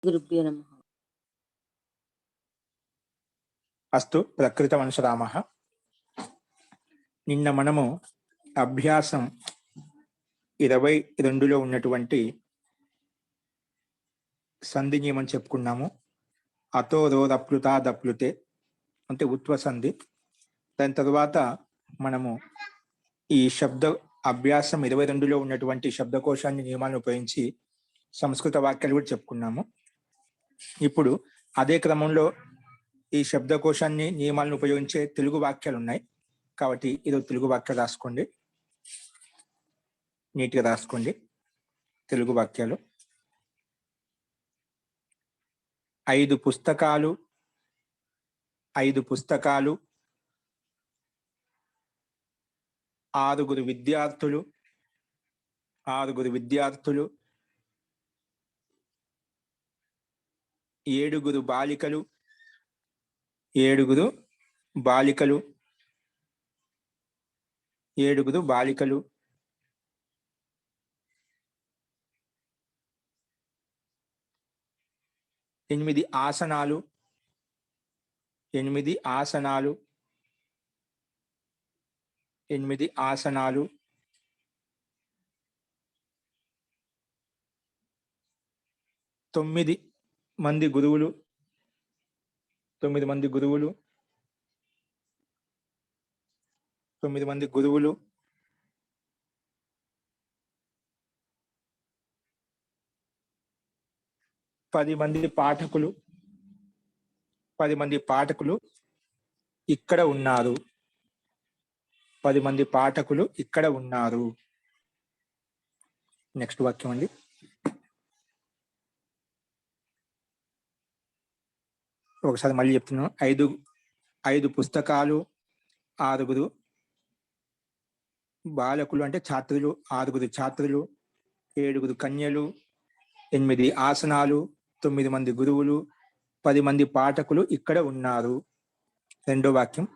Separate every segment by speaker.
Speaker 1: గురుభ్యో నమః.
Speaker 2: అస్తు ప్రకృతవంశరామః. నిన్న మనము అభ్యాసం 22లో ఉన్నటువంటి సంధి నియమం చెప్పుకున్నాము. అతో రోదప్లుతా దప్లుతే అంటే ఉత్వ సంధి. దాని తర్వాత మనము ఈ శబ్ద అభ్యాసం 22లో ఉన్నటువంటి శబ్దకోశాన్ని నియమాలను ఉపయోగించి సంస్కృత వాక్యాలు కూడా చెప్పుకున్నాము. ఇప్పుడు అదే క్రమంలో ఈ శబ్దకోశాన్ని నియమాలను ఉపయోగించే తెలుగు వాక్యాలు ఉన్నాయి కాబట్టి ఇది తెలుగు వాక్యాలు రాసుకోండి, నీట్గా రాసుకోండి. తెలుగు వాక్యాలు: 5 పుస్తకాలు, 5 పుస్తకాలు, 6 విద్యార్థులు, 6 విద్యార్థులు, 7 బాలికలు, 7 బాలికలు, 7 బాలికలు, 8 ఆసనాలు, 8 ఆసనాలు, 8 ఆసనాలు, 9 మంది గురువులు, 9 మంది గురువులు, 9 మంది గురువులు, 10 మంది పాఠకులు, 10 మంది పాఠకులు ఇక్కడ ఉన్నారు, 10 మంది పాఠకులు ఇక్కడ ఉన్నారు. నెక్స్ట్ వాక్యం అండి. ఒకసారి మళ్ళీ చెప్తున్నాను. 5 పుస్తకాలు, 6 బాలకులు అంటే ఛాత్రులు, 6 ఛాత్రులు, 7 కన్యలు, 8 ఆసనాలు, 9 మంది గురువులు, 10 మంది పాఠకులు ఇక్కడ ఉన్నారు. రెండో వాక్యం: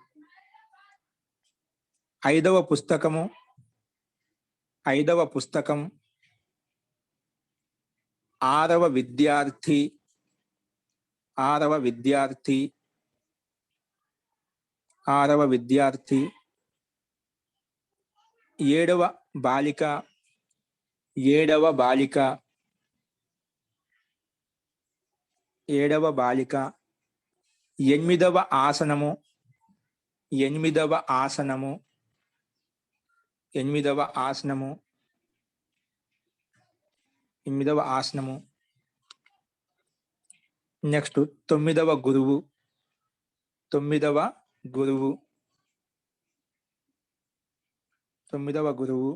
Speaker 2: 5వ పుస్తకము, 5వ పుస్తకం, 6వ విద్యార్థి, 6వ విద్యార్థి, 6వ విద్యార్థి, 7వ బాలిక, 7వ బాలిక, 7వ బాలిక, 8వ ఆసనము, 8వ ఆసనము, 8వ ఆసనము, 8వ ఆసనము. నెక్స్ట్ 9వ గురువు, 9వ గురువు, 9వ గురువు,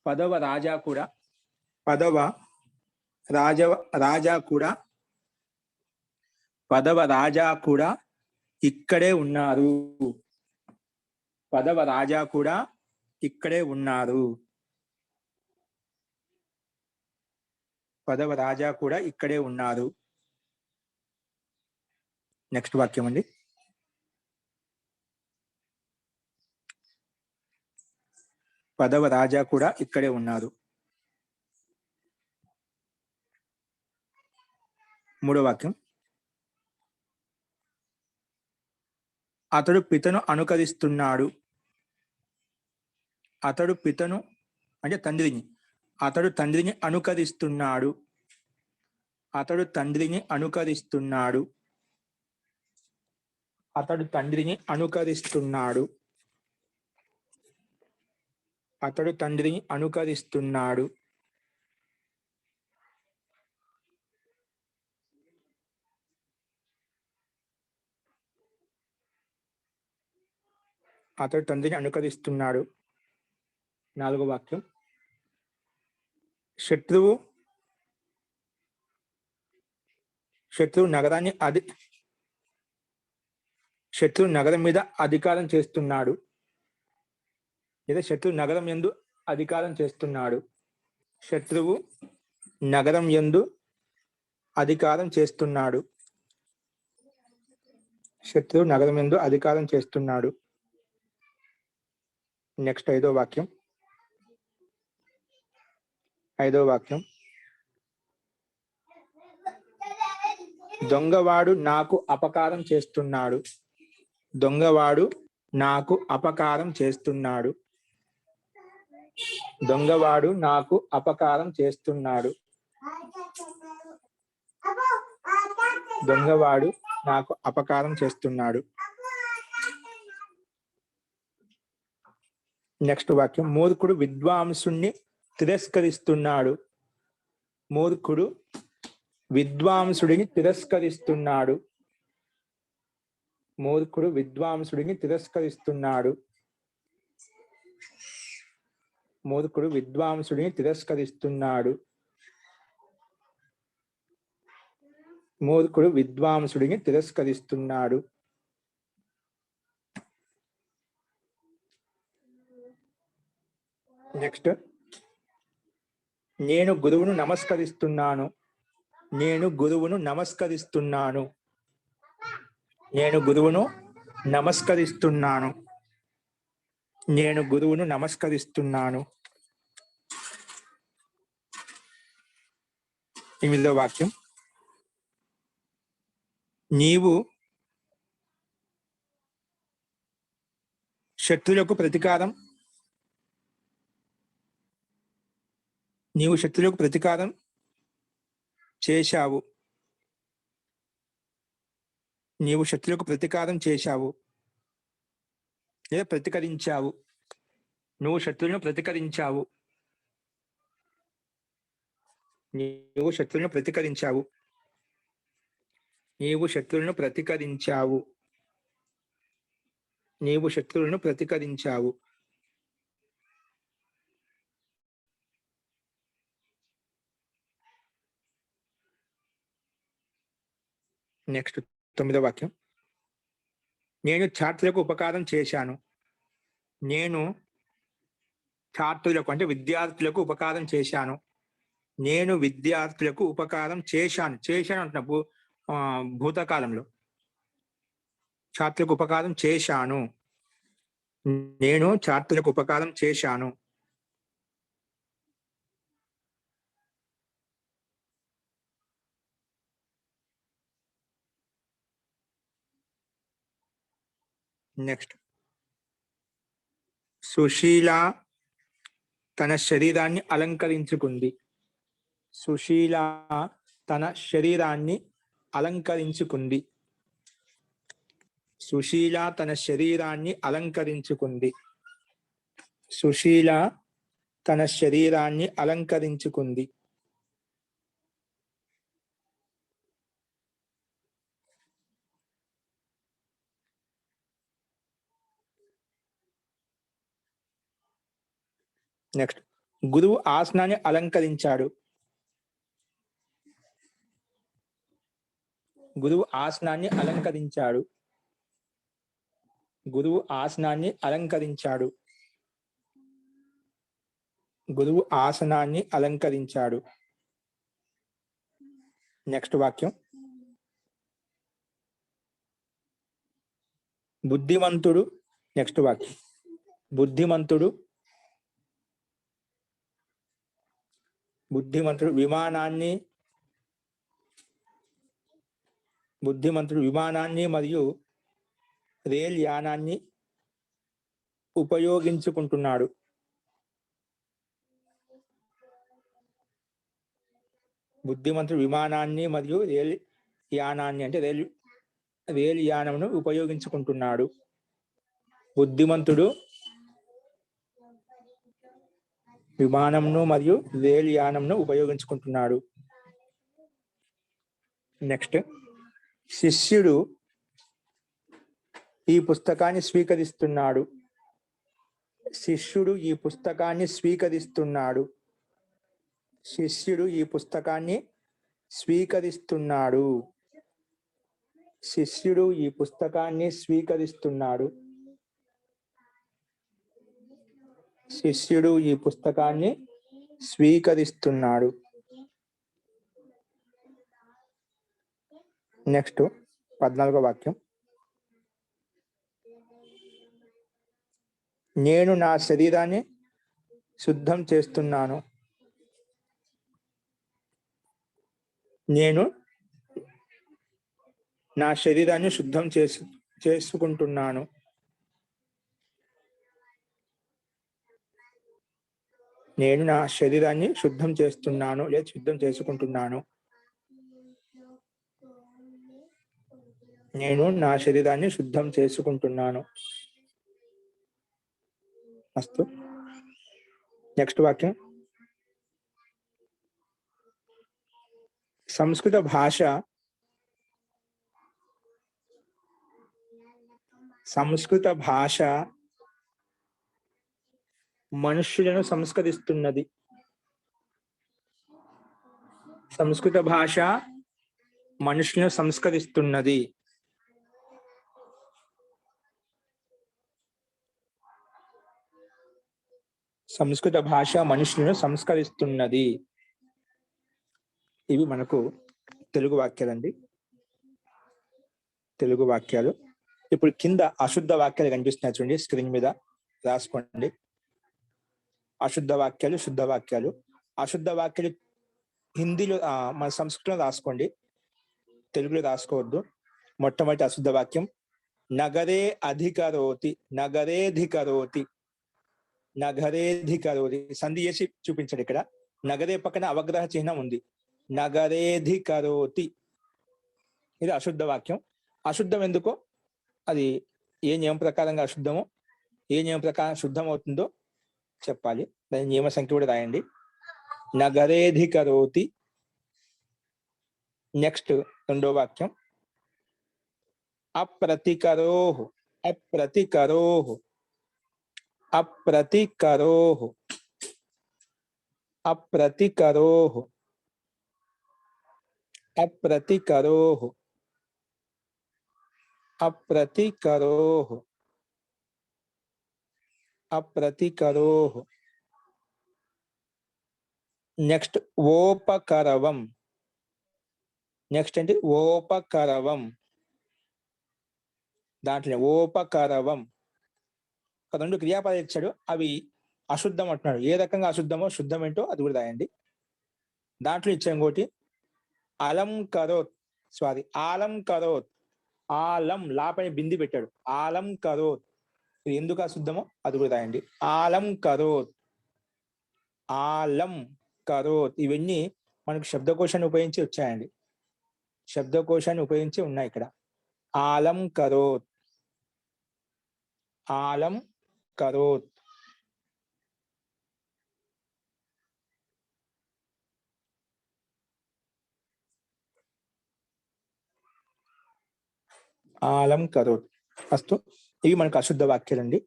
Speaker 2: 10వ రాజా కూడా, 10వ రాజా కూడా, 10వ రాజా కూడా ఇక్కడే ఉన్నారు, 10వ రాజా కూడా ఇక్కడే ఉన్నారు, 10వ రాజా కూడా ఇక్కడే ఉన్నారు. నెక్స్ట్ వాక్యం అండి. పదవ రాజా కూడా ఇక్కడే ఉన్నారు. మూడో వాక్యం: అతడు పితను అనుకరిస్తున్నాడు, అతడు పితను అంటే తండ్రిని, అతడు తండ్రిని అనుకరిస్తున్నాడు, అతడు తండ్రిని అనుకరిస్తున్నాడు, అతడు తండ్రిని అనుకరిస్తున్నాడు, అతడు తండ్రిని అనుకరిస్తున్నాడు. అతడు తండ్రిని అనుకరిస్తున్నాడు. నాలుగో వాక్యం: శత్రువు నగరం మీద అధికారం చేస్తున్నాడు, లేదా శత్రువు నగరం యందు అధికారం చేస్తున్నాడు. శత్రువు నగరం యందు అధికారం చేస్తున్నాడు, శత్రువు నగరం యందు అధికారం చేస్తున్నాడు. నెక్స్ట్ ఐదో వాక్యం: ఐదవ వాక్యం, దొంగవాడు నాకు అపకారం చేస్తున్నాడు. దొంగవాడు నాకు అపకారం చేస్తున్నాడు. దొంగవాడు నాకు అపకారం చేస్తున్నాడు. దొంగవాడు నాకు అపకారం చేస్తున్నాడు. నెక్స్ట్ వాక్యం, మూర్ఖుడు విద్వాంసుణ్ణి తిరస్కరిస్తున్నాడు. మూర్ఖుడు విద్వాంసుడిని తిరస్కరిస్తున్నాడు. మూర్ఖుడు విద్వాంసుడిని తిరస్కరిస్తున్నాడు. మూర్ఖుడు విద్వాంసుడిని తిరస్కరిస్తున్నాడు. మూర్ఖుడు విద్వాంసుడిని తిరస్కరిస్తున్నాడు. నెక్స్ట్, నేను గురువును నమస్కరిస్తున్నాను. నేను గురువును నమస్కరిస్తున్నాను. నేను గురువును నమస్కరిస్తున్నాను. నేను గురువును నమస్కరిస్తున్నాను. 8వ వాక్యం, నీవు శత్రులకు ప్రతీకారం చేశావు. నీవు శత్రులకు ప్రతీకారం చేశావు లేదా ప్రతికరించావు. నువ్వు శత్రువులను ప్రతికరించావు. నీవు శత్రువులను ప్రతికరించావు. నీవు శత్రువులను ప్రతికరించావు. నీవు శత్రువులను ప్రతికరించావు. నెక్స్ట్ 9వ వాక్యం, నేను ఛాత్రులకు ఉపకారం చేశాను. నేను ఛాత్రులకు అంటే విద్యార్థులకు ఉపకారం చేశాను. నేను విద్యార్థులకు ఉపకారం చేశాను. అంటున్నప్పుడు భూతకాలంలో ఛాత్రులకు ఉపకారం చేశాను. నేను ఛాత్రులకు ఉపకారం చేశాను. నెక్స్ట్, సుశీల తన శరీరాన్ని అలంకరించుకుంది. సుశీల తన శరీరాన్ని అలంకరించుకుంది. సుశీల తన శరీరాన్ని అలంకరించుకుంది. సుశీల తన శరీరాన్ని అలంకరించుకుంది. నెక్స్ట్, గురువు ఆసనాన్ని అలంకరించాడు. గురువు ఆసనాన్ని అలంకరించాడు. గురువు ఆసనాన్ని అలంకరించాడు. గురువు ఆసనాన్ని అలంకరించాడు. నెక్స్ట్ వాక్యం, బుద్ధిమంతుడు. నెక్స్ట్ వాక్యం, బుద్ధిమంతుడు విమానాన్ని మరియు రైల్ యానాన్ని ఉపయోగించుకుంటున్నాడు. బుద్ధిమంతుడు విమానాన్ని మరియు రైల్ యానాన్ని అంటే రైలు యానమును ఉపయోగించుకుంటున్నాడు. బుద్ధిమంతుడు విమానంను మరియు రైలు యానంను ఉపయోగించుకుంటున్నాడు. నెక్స్ట్, శిష్యుడు ఈ పుస్తకాన్ని స్వీకరిస్తున్నాడు. శిష్యుడు ఈ పుస్తకాన్ని స్వీకరిస్తున్నాడు. శిష్యుడు ఈ పుస్తకాన్ని స్వీకరిస్తున్నాడు. శిష్యుడు ఈ పుస్తకాన్ని స్వీకరిస్తున్నాడు. శిష్యుడు ఈ పుస్తకాన్ని స్వీకరిస్తున్నాడు. నెక్స్ట్ 14వ వాక్యం, నేను నా శరీరాన్ని శుద్ధం చేస్తున్నాను. నేను నా శరీరాన్ని శుద్ధం చేసుకుంటున్నాను. నేను నా శరీరాన్ని శుద్ధం చేస్తున్నాను లేదా శుద్ధం చేసుకుంటున్నాను. నేను నా శరీరాన్ని శుద్ధం చేసుకుంటున్నాను. అస్తు. నెక్స్ట్ వాక్యం. సంస్కృత భాష మనుష్యులను సంస్కరిస్తున్నది. సంస్కృత భాష మనుష్యులను సంస్కరిస్తున్నది. సంస్కృత భాష మనుషులను సంస్కరిస్తున్నది. ఇవి మనకు తెలుగు వాక్యాలండి. తెలుగు వాక్యాలు. ఇప్పుడు కింద అశుద్ధ వాక్యాలు కనిపిస్తున్నాయి చూడండి, స్క్రీన్ మీద రాసుకోండి. అశుద్ధ వాక్యాలు, శుద్ధ వాక్యాలు. అశుద్ధ వాక్యాలు హిందీలో మన సంస్కృతంలో రాసుకోండి, తెలుగులో రాసుకోవద్దు. మొట్టమొదటి అశుద్ధ వాక్యం నగరే అధికరోతి. నగరేధికరోతి. నగరేధికరోతి. సంధి చేసి చూపించాడు. ఇక్కడ నగరే పక్కన అవగ్రహ చిహ్నం ఉంది. నగరేధికరోతి. ఇది అశుద్ధ వాక్యం. అశుద్ధం ఎందుకో, అది ఏ నియమం ప్రకారంగా అశుద్ధమో, ఏ నియమం ప్రకారం శుద్ధం అవుతుందో చెప్పాలి. దాని నియమ సంఖ్య కూడా రాయండి. నగరేధికరోతి. నెక్స్ట్ రెండో వాక్యం అప్రతికరోః. అప్రతికరోః. అప్రతికరోః. అప్రతికరోః. అప్రతికరోః. అప్రతికరోః. అప్రతికరోః. నెక్స్ట్ ఓపకరవం. నెక్స్ట్ ఏంటి? ఓపకరవం. దాంట్లో ఓపకరవం రెండు క్రియాపదాలు ఇచ్చాడు, అవి అశుద్ధం అంటున్నాడు. ఏ రకంగా అశుద్ధమో, శుద్ధం ఏంటో అది కూడా రాయండి. దాంట్లో ఇచ్చాడు ఇంకోటి అలం కరోత్. ఆలం కరోత్. ఆలం లాపై బింది పెట్టాడు. ఆలం కరోత్. ఇది ఎందుకు అశుద్ధమో అది కూడా రాయండి. ఆలం కరోత్. ఆలం కరోత్. ఇవన్నీ మనకు శబ్దకోశాన్ని ఉపయోగించి వచ్చాయండి. శబ్దకోశాన్ని ఉపయోగించి ఉన్నాయి ఇక్కడ. ఆలం కరోత్. ఆలం కరోత్. ఆలం కరోత్. అస్తు. ఇవి మనకు అశుద్ధ వాక్యాలండి.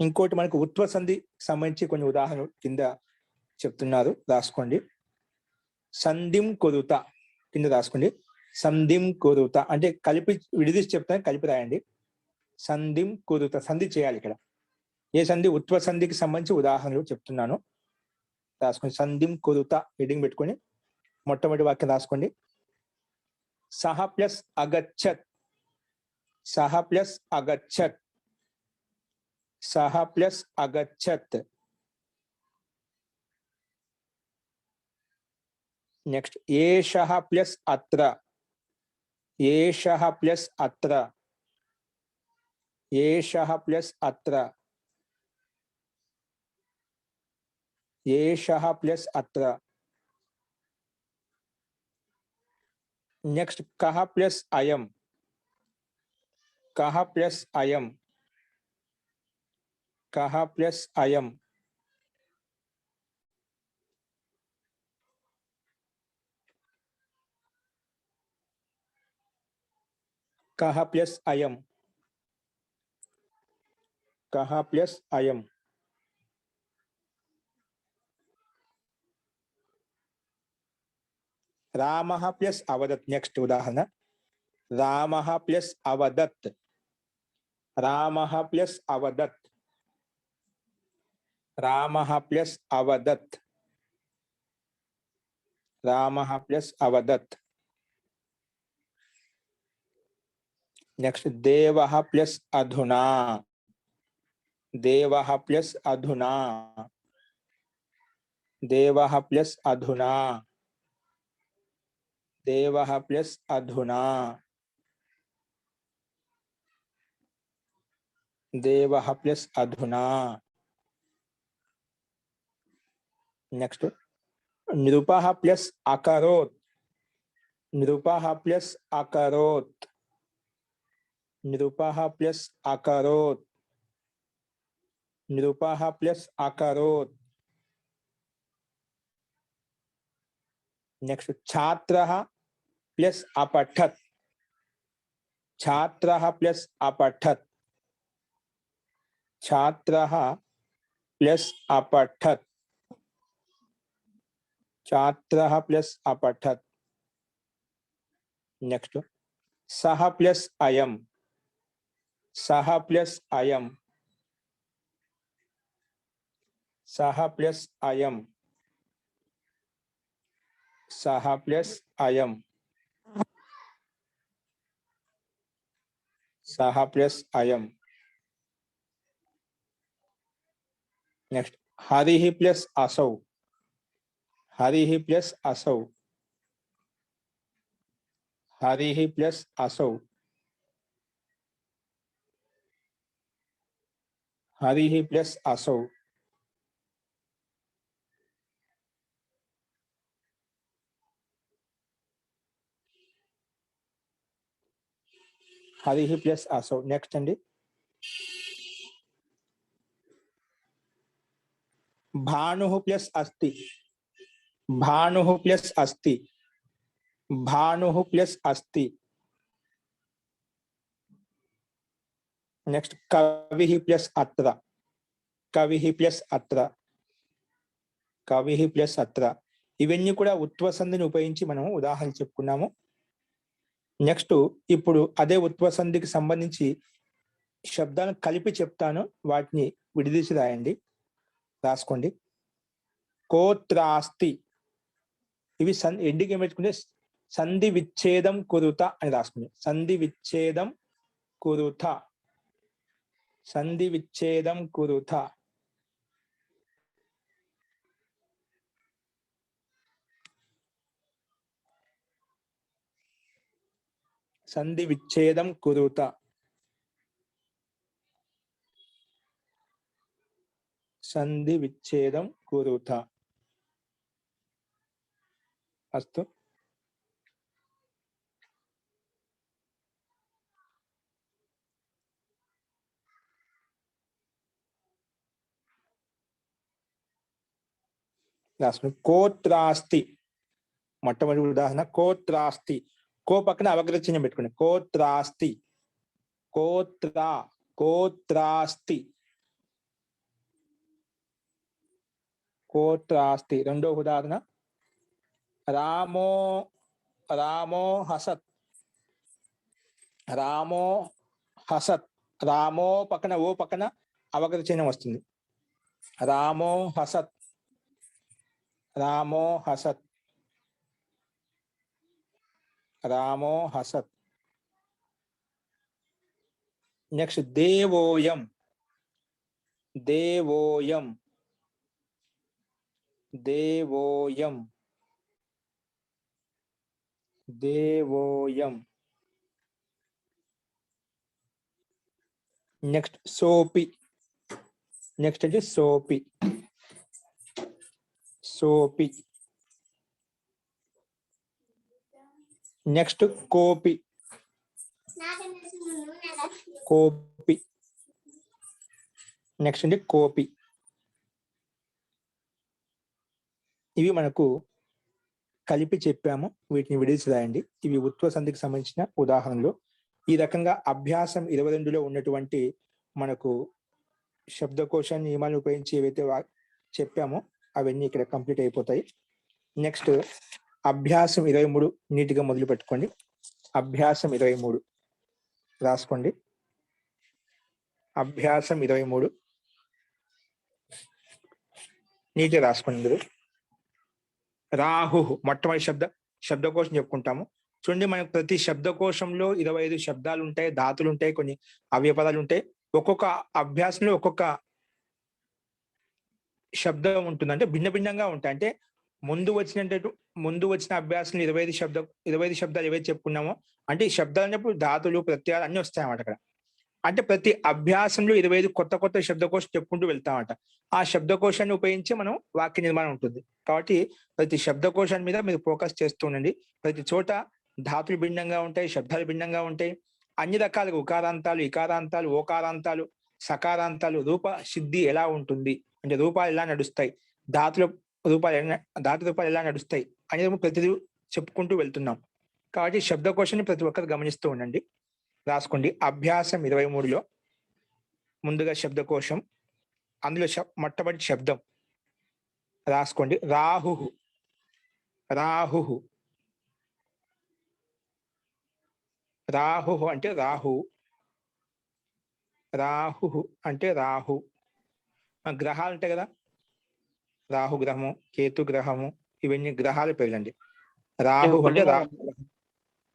Speaker 2: ఇంకోటి మనకు ఉత్వ సంధి సంబంధించి కొన్ని ఉదాహరణలు కింద చెప్తున్నారు, రాసుకోండి. సంధిం కురుత కింద రాసుకోండి. సంధిం కురుత అంటే కలిపి విడిదీసి చెప్తాను, కలిపి రాయండి. సంధిం కురుత. సంధి చేయాలి ఇక్కడ. ఏ సంధి? ఉత్వ సంధికి సంబంధించి ఉదాహరణలు చెప్తున్నాను, రాసుకోండి. సంధిం కురుత హెడ్డింగ్ పెట్టుకొని మొట్టమొదటి వాక్యం రాసుకోండి. సహ ప్లస్ అగచ్చత్. సహ ప్లస్ అగచ్చత్. సహ ప్లస్ అగచ్చత్. నెక్స్ట్ ఏషః ప్లస్ అత్ర. ఏషః ప్లస్ అత్ర. ఏషః ప్లస్ అత్ర. ఏషః ప్లస్ అత్ర. నెక్స్ట్ కః ప్లస్ అయం. కః ప్లస్ అయం. కః ప్లస్ అయం. కః ప్లస్ అయం. కః ప్లస్ అయం. రామః ప్లస్ అవదత్. నెక్స్ట్ ఉదాహరణ రామః ప్లస్ అవదత్. రామః ప్లస్ అవదత్. రామః ప్లస్ అవదత్. రామః ప్లస్ అవదత్. నెక్స్ట్ దేవః ప్లస్ అధునా. దేవః ప్లస్ అధునా. దేవః ప్లస్ అధునా. దేవః ప్లస్ అధునా, దేవః ప్లస్ అధునా. నెక్స్ట్ నృపః ప్లస్ అకరోత్, నృపః ప్లస్ అకరోత్, నృపః ప్లస్ అకరోత్, నృపః ప్లస్ అకరోత్. నెక్స్ట్ ఛాత్రః ప్లస్ అపఠత్, ఛాత్రః ప్లస్ అపఠత్, ఛాత్రః ప్లస్ అపఠత్, ఛాత్రః ప్లస్ అపఠత్. నెక్స్ట్ సహ ప్లస్ అయం, సహ ప్లస్ అయం, సహ ప్లస్ అయం, సహ ప్లస్ అయం, సహ ప్లస్ అయం. నెక్స్ట్ హరిః ప్లస్ అసౌ, హరిః ప్లస్ అసౌ, హరిః ప్లస్ అసౌ, హరిః ప్లస్ అసౌ. హరిః ప్లస్ అసౌ. నెక్స్ట్ అండి భానుః ప్లస్ అస్తి, భానుః ప్లస్ అస్తి, భానుః ప్లస్ అస్తి. నెక్స్ట్ కవిః ప్లస్ అత్ర, కవిః ప్లస్ అత్ర, కవిః ప్లస్ అత్ర. ఇవన్నీ కూడా ఉత్వ సంధిని ఉపయోగించి మనం ఉదాహరణ చెప్పుకున్నాము. నెక్స్ట్ ఇప్పుడు అదే ఉత్వ సంధికి సంబంధించి శబ్దాలను కలిపి చెప్తాను, వాటిని విడదీసి రాయండి, రాసుకోండి. కోత్రాస్తి, ఇవి ఎండికి పెట్టుకుంటే సంధి విచ్ఛేదం కురుత అని రాసుకుంది. సంధి విచ్ఛేదం కురుత, సంధి విచ్ఛేదం కురుత. సంధి విచ్ఛేదం కురుత, సంధి విచ్ఛేదం కురుత. అస్తు. కోత్రాస్తి, మొట్టమొదటి ఉదాహరణ కోత్రాస్తి. కో పక్కన అవగ్రహ చిహ్నం పెట్టుకోండి. కోత్రాస్తి, కోత్రా, కోత్రాస్తి, కోత్రాస్తి. రెండో ఉదాహరణ రామో, రామో హసత్, రామో హసత్. రామో పక్కన ఓ పక్కన అవగ్రహ చిహ్నం వస్తుంది. రామో హసత్, రామో హసత్, రామో హసత్. నెక్స్ట్ దేవోయం, దేవోయం, దేవోయం, దేవోయం. నెక్స్ట్ సోపి, నెక్స్ట్ అంటే సోపి, సోపి. నెక్స్ట్ కోపి, కోపి. నెక్స్ట్ అంటే కోపి. ఇవి మనకు కలిపి చెప్పాము, వీటిని విడిచి రాయండి. ఇవి ఉత్వ సంధికి సంబంధించిన ఉదాహరణలు. ఈ రకంగా అభ్యాసం 22లో ఉన్నటువంటి మనకు శబ్దకోశ నియమాలను ఉపయోగించి ఏవైతే చెప్పామో అవన్నీ ఇక్కడ కంప్లీట్ అయిపోతాయి. నెక్స్ట్ అభ్యాసం 23 నీట్గా మొదలు పెట్టుకోండి. అభ్యాసం 23 రాసుకోండి. అభ్యాసం 23 నీట్గా రాసుకోండి. మీరు రాహు మొట్టమొదటి శబ్దకోశం చెప్పుకుంటాము. చూడండి, మనకు ప్రతి శబ్దకోశంలో 25 శబ్దాలు ఉంటాయి, ధాతులు ఉంటాయి, కొన్ని అవ్యపదాలు ఉంటాయి. ఒక్కొక్క అభ్యాసంలో ఒక్కొక్క శబ్దం ఉంటుంది, అంటే భిన్న భిన్నంగా ఉంటాయి. అంటే ముందు వచ్చిన అభ్యాసం 25 శబ్దాలు ఏవైతే చెప్పుకున్నామో, అంటే ఈ శబ్దాలు అన్నప్పుడు ధాతులు ప్రత్యయాలు అన్ని వస్తాయన్నమాట అక్కడ. అంటే ప్రతి అభ్యాసంలో 25 కొత్త శబ్దకోశం చెప్పుకుంటూ వెళ్తామట. ఆ శబ్దకోశాన్ని ఉపయోగించి మనం వాక్య నిర్మాణం ఉంటుంది. కాబట్టి ప్రతి శబ్దకోశాన్ని మీద మీరు ఫోకస్ చేస్తూ ఉండండి. ప్రతి చోట ధాతులు భిన్నంగా ఉంటాయి, శబ్దాలు భిన్నంగా ఉంటాయి. అన్ని రకాలుగా ఉకారాంతాలు, ఇకారాంతాలు, ఓకారాంతాలు, సకారాంతాలు, రూప సిద్ధి ఎలా ఉంటుంది, అంటే రూపాలు ఎలా నడుస్తాయి, ధాతు రూపాలు ఎలా నడుస్తాయి అనేది ప్రతిదీ చెప్పుకుంటూ వెళ్తున్నాం. కాబట్టి శబ్దకోశాన్ని ప్రతి ఒక్కరు గమనిస్తూ ఉండండి. రాసుకోండి. అభ్యాసం 23లో ముందుగా శబ్దకోశం, అందులో మొట్టమొదటి శబ్దం రాసుకోండి. రాహు. రాహు. రాహు అంటే రాహు. రాహు అంటే రాహు. గ్రహాలు ఉంటాయి కదా, రాహు గ్రహము, కేతు గ్రహము, ఇవన్నీ గ్రహాల పేర్లండి. రాహు అంటే రాహు.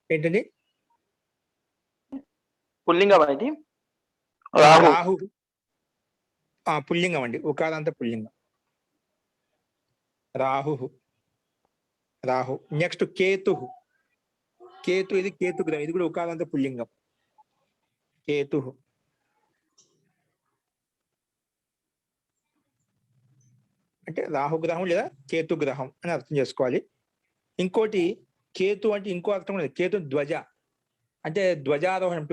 Speaker 2: ఏంటండి?
Speaker 1: పుల్లింగం అనేది
Speaker 2: రాహు పుల్లింగం అండి. ఉకారాంత పుల్లింగం. రాహు. రాహు. నెక్స్ట్ కేతు. కేతు, ఇది కేతు గ్రహం, ఇది కూడా ఉకారాంత పుల్లింగం. కేతు. అంటే రాహుగ్రహం లేదా కేతు గ్రహం అని అర్థం చేసుకోవాలి. ఇంకోటి కేతు అంటే ఇంకో అర్థం కూడా, కేతు ధ్వజ అంటే ధ్వజారోహణం.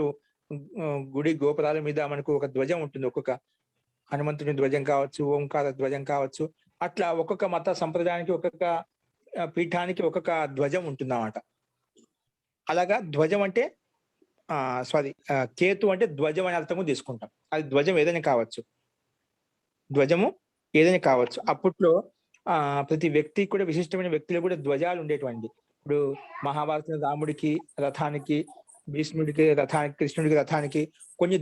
Speaker 2: గుడి గోపురాల మీద మనకు ఒక ధ్వజం ఉంటుంది. ఒక్కొక్క హనుమంతుని ధ్వజం కావచ్చు, ఓంకార ధ్వజం కావచ్చు, అట్లా ఒక్కొక్క మత సంప్రదాయానికి, ఒక్కొక్క పీఠానికి ఒక్కొక్క ధ్వజం ఉంటుందన్నమాట. అలాగా ధ్వజం అంటే కేతు అంటే ధ్వజం అనే అర్థము తీసుకుంటాం. అది ధ్వజం ఏదైనా కావచ్చు, ధ్వజము ఏదైనా కావచ్చు. అప్పట్లో ప్రతి వ్యక్తికి కూడా, విశిష్టమైన వ్యక్తులు కూడా ధ్వజాలు ఉండేటువంటి. ఇప్పుడు మహాభారతం రాముడికి రథానికి, భీష్ముడికి రథానికి, కృష్ణుడికి రథానికి కొన్ని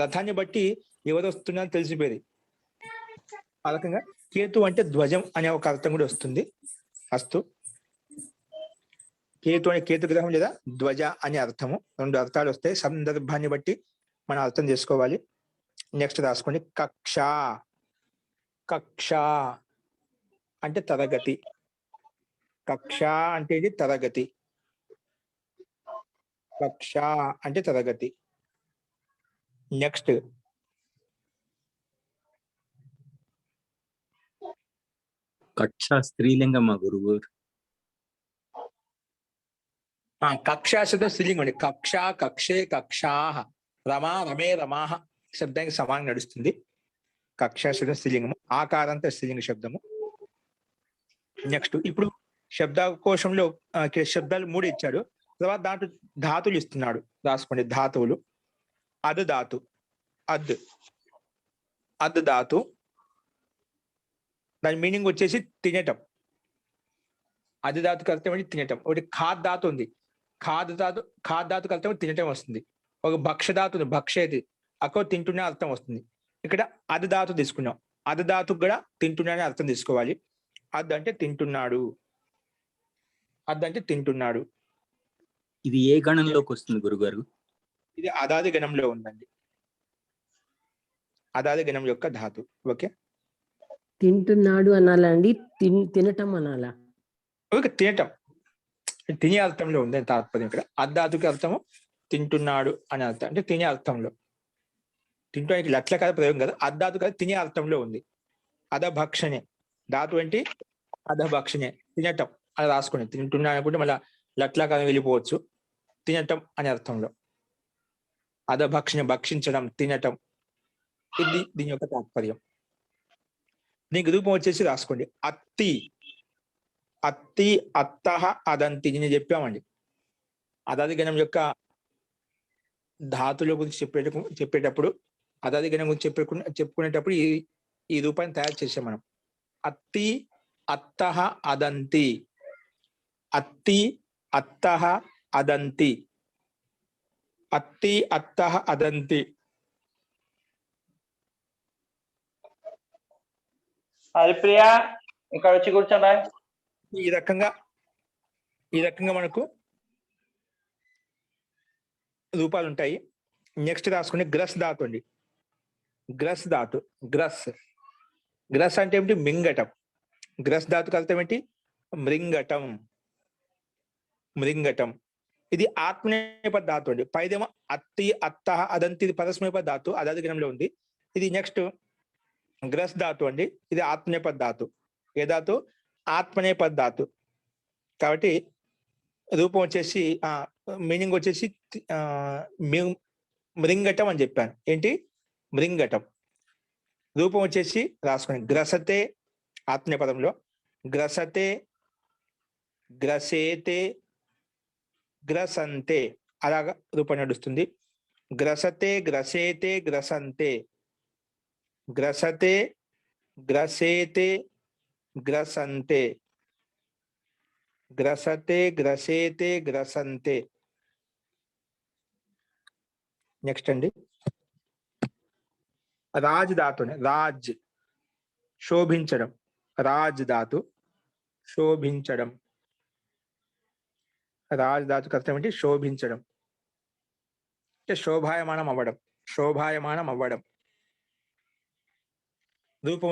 Speaker 2: రథాన్ని బట్టి ఎవరు వస్తున్నారో తెలిసిపోయేది. ఆ రకంగా కేతు అంటే ధ్వజం అనే ఒక అర్థం కూడా వస్తుంది. అస్తు. కేతు అనే కేతు గ్రహం లేదా ధ్వజ అనే అర్థము, రెండు అర్థాలు వస్తాయి. సందర్భాన్ని బట్టి మనం అర్థం చేసుకోవాలి. నెక్స్ట్ రాసుకోండి. కక్ష. కక్ష అంటే తరగతి. కక్ష అంటే ఇది తరగతి. కక్ష అంటే తరగతి. నెక్స్ట్
Speaker 3: కక్ష స్త్రీలింగం మా గురువు.
Speaker 2: కక్షా శబ్దం స్త్రీలింగం అండి. కక్ష, కక్షే, కక్షా, రమా, రమే, రమాహ శబ్దానికి సమానంగా నడుస్తుంది. కక్షా శబ్దం స్త్రీలింగము. ఆకారంత స్త్రీలింగ శబ్దము. నెక్స్ట్ ఇప్పుడు శబ్దకోశంలో శబ్దాలు 3 ఇచ్చాడు. తర్వాత దాంట్లో ధాతువులు ఇస్తున్నాడు. రాసుకోండి. ధాతువులు. అద్ ధాతు. అద్ ధాతు. దాని మీనింగ్ వచ్చేసి తినటం. అది ధాతుకు అర్థం ఏంటి? తినటం. ఒకటి ఖాద్ ధాతు ఉంది. ఖాద్ ధాతుకు అర్థం తినటం వస్తుంది. ఒక భక్ష ధాతు ఉంది. భక్షేది అక్కడ తింటున్నా అర్థం వస్తుంది. ఇక్కడ అద్ ధాతు తీసుకున్నాం. అద్ ధాతుకు కూడా తింటున్నా అని అర్థం తీసుకోవాలి. అద్ అంటే తింటున్నాడు. అద్ అంటే తింటున్నాడు.
Speaker 3: ఇది ఏ గణంలోకి వస్తుంది గురుగారు?
Speaker 2: ఇది అదాది గణంలో ఉందండి. అదాది గణం యొక్క ధాతు. ఓకే.
Speaker 4: తింటున్నాడు అనాలా అండి? తినటం అనాలా?
Speaker 2: ఓకే, తినటం. తినే అర్థంలో ఉంది తాత్పర్యం. ఇక్కడ అద్ధాతుకి అర్థము తింటున్నాడు అని అర్థం, అంటే తినే అర్థంలో. తింటానికి లట్ల కదా ప్రయోగం కదా, అద్ధాతు కదా తినే అర్థంలో ఉంది. అధభక్షణే ధాతు ఏంటి? అధభక్షణే, తినటం అని రాసుకుని. తింటున్నా అనుకుంటే మళ్ళీ లట్లా కదా వెళ్ళిపోవచ్చు. తినటం అనే అర్థంలో. అధభక్షణ భక్షించడం, తినటం, ఇది దీని యొక్క తాత్పర్యం. దీనికి రూపం వచ్చేసి రాసుకోండి. అత్తి. అత్తి, అత్తహ, అదంతి. నేను చెప్పామండి. అదాది గణం యొక్క ధాతుల గురించి చెప్పేటప్పుడు అదాది గణం గురించి చెప్పుకునేటప్పుడు ఈ రూపాన్ని తయారు చేసాం మనం. అత్తి, అత్తహ, అదంతి. అత్తి, అత్తహ, అదంతి. అత్తి, అత్తహ, అదంతి.
Speaker 1: హరిప్రియ ఇక్కడ వచ్చి కూర్చోండి.
Speaker 2: ఈ రకంగా మనకు రూపాలు ఉంటాయి. నెక్స్ట్ రాసుకుని గ్రస్ ధాతు అండి. గ్రస్ ధాతు. గ్రస్ అంటే ఏమిటి? మింగటం. గ్రస్ ధాతుకు అర్థం ఏంటి? మృంగటం, మృంగటం. ఇది ఆత్మనేపథ ధాతు అండి. పైదేమో అత్తి, అత్త, అదంతి, ఇది పరస్మేపథ ధాతు, అదాది గణంలో ఉంది. ఇది నెక్స్ట్ గ్రస్ ధాతు అండి. ఇది ఆత్మనేపథ ధాతు. ఏ ధాతు? ఆత్మనేపథ ధాతు. కాబట్టి రూపం వచ్చేసి మీనింగ్ వచ్చేసి మృంగటం అని చెప్పాను. ఏంటి? మృంగటం. రూపం వచ్చేసి రాసుకోండి. గ్రసతే ఆత్మనేపథంలో గ్రసతే, గ్రసేతే, గ్రసంతే అలాగా రూపం నడుస్తుంది. గ్రసతే, గ్రసేతే, గ్రసంతే, గ్రసతే, గ్రసేతే, గ్రసంతే, గ్రసతే, గ్రసేతే, గ్రసంతే. నెక్స్ట్ అండి రాజ్ ధాతుని. రాజ్ శోభించడం. రాజ్ ధాతు శోభించడం. రాజ్ ధాతు అర్థం ఏంటి? శోభించడం అంటే శోభాయమానం అవ్వడం, శోభాయమానం అవ్వడం. రూపం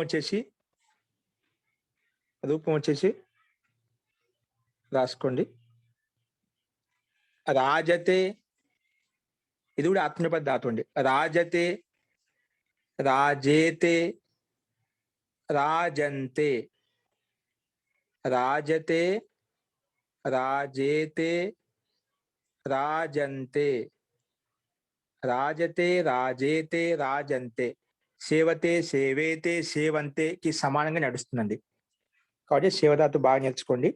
Speaker 2: వచ్చేసి రాసుకోండి. రాజతే, ఇది కూడా ఆత్మనేపథ ధాతు అండి. రాజతే, రాజేతే, రాజంతే, రాజతే, రాజేతే, రాజంతే, రాజతే, రాజేతే, రాజంతే. సేవతే, సేవేతే, సేవంతే కి సమానంగా నడుస్తుందండి. కాబట్టి సేవధాతు బాగా నేర్చుకోండి.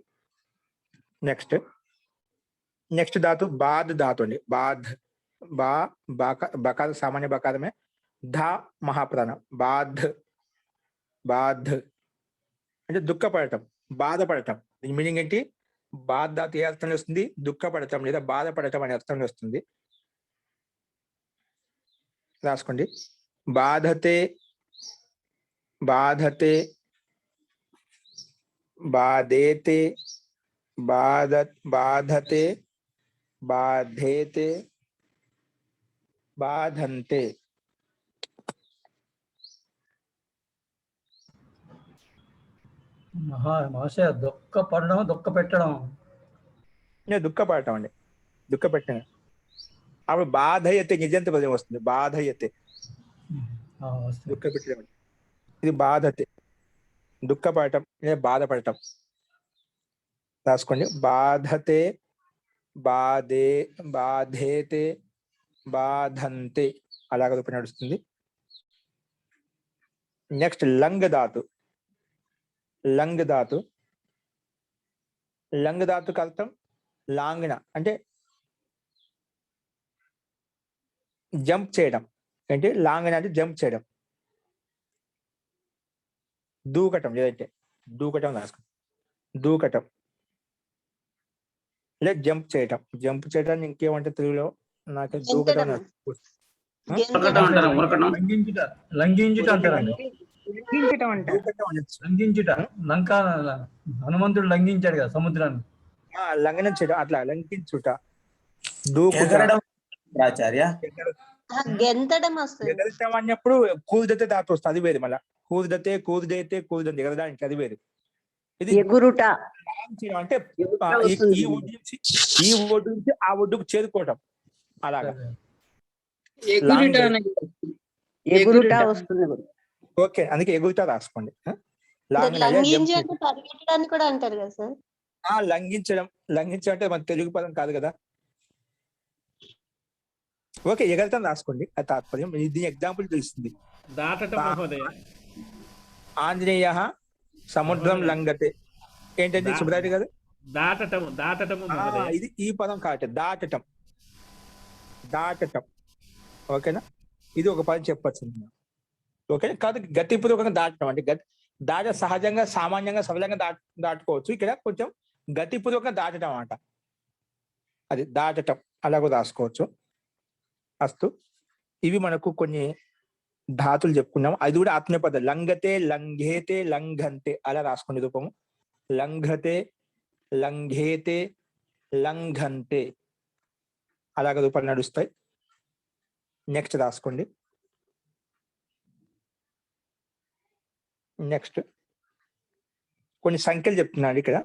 Speaker 2: నెక్స్ట్ ధాతు బాధ్ ధాతు అండి. బాధ్, బకార సామాన్య బకారమే. ధ మహాప్రాణం. బాధ్, బాధ్ అంటే దుఃఖపడటం, బాధపడటం. దీని మీనింగ్ ఏంటి? బాధ ధాతు ఏ అర్థంలో వస్తుంది? దుఃఖపడటం లేదా బాధపడటం అనే అర్థంలో వస్తుంది. రాసుకోండి. బాధతే, బాధతే, బాధేతే, బాధతే, బాధేతే, బాధంతే.
Speaker 5: మహాశయ దుఃఖపడడం, దుఃఖపెట్టడం.
Speaker 2: దుఃఖపడటం అండి, దుఃఖపెట్టడం. అప్పుడు బాధయతే నిజంత పదం వస్తుంది. బాధయతే దుఃఖపెట్టడం. ఇది బాధతే దుఃఖపడటం లేదా బాధపడటం. రాసుకోండి. బాధతే, బాధేతే, బాధంతే అలాగ రూపం నడుస్తుంది. నెక్స్ట్ లంగ్ ధాతు. లంగ్ ధాతు. లంగ్ ధాతుకు అర్థం లాంగ్న అంటే జంప్ చేయడం. ఏంటి? లాంగ్న అంటే జంప్ చేయడం, దూకటం. లేదంటే దూకటం రాసుకోండి. దూకటం లేదా జంప్ చేయటం. జంప్ చేయడాన్ని ఇంకేమంటే తెలుగులో నాకు దూకటం.
Speaker 5: లంఘించుట, లంఘించుట అంటారండి. లంఘించుట. లంక హనుమంతుడు లంఘించాడు కదా సముద్రాన్ని.
Speaker 2: లంఘనం చేయడం, అట్లా లంఘించుట. దూకుట. ఎగరటం అన్నప్పుడు కూదతే ధాతు వస్తుంది, అది వేరు. మళ్ళీ కూదతే, కూదైతే, కూదండి ఎగరడానికి, అది వేరు. ఇది
Speaker 4: ఎగురుట
Speaker 2: అంటే ఈ ఒడ్డు నుంచి ఆ ఒడ్డుకు చేరుకోవటం అలాగా.
Speaker 4: ఎగురుట వస్తుంది.
Speaker 2: ఓకే, అందుకే ఎగురుతా రాసుకోండి.
Speaker 6: పరిగెత్తడానికి కూడా అంటారు కదా సార్.
Speaker 2: లంఘించడం. లంఘించడం అంటే మన తెలుగు పదం కాదు కదా. ఓకే, ఎగరటం రాసుకోండి. అది తాత్పర్యం. దీని ఎగ్జాంపుల్ తెలుస్తుంది. ఆంజనేయ సముద్రం లంఘతే. ఏంటంటే సుబ్రారెడ్డి గారు? ఇది ఈ పదం కాదు, దాటటం. దాటటం. ఓకేనా? ఇది ఒక పదం చెప్పచ్చు. ఓకే కాదు, గతిపూర్వకంగా దాటడం అంటే దాట సహజంగా, సామాన్యంగా, సరళంగా దాటుకోవచ్చు. ఇక్కడ కొంచెం గతిపూర్వకంగా దాటడం అంట. అది దాటటం అలాగూ రాసుకోవచ్చు. అస్తు. ఇవి మనకు కొన్ని ధాతులు చెప్పుకున్నాం. అది కూడా ఆత్మీయపద. లంఘతే, లంఘేతే, లంఘంతే అలా రాసుకోండి రూపము. లంఘతే, లంఘేతే, లంఘంతే అలాగ రూపాలు నడుస్తాయి. నెక్స్ట్ రాసుకోండి. నెక్స్ట్ కొన్ని సంఖ్యలు చెప్తున్నాను ఇక్కడ.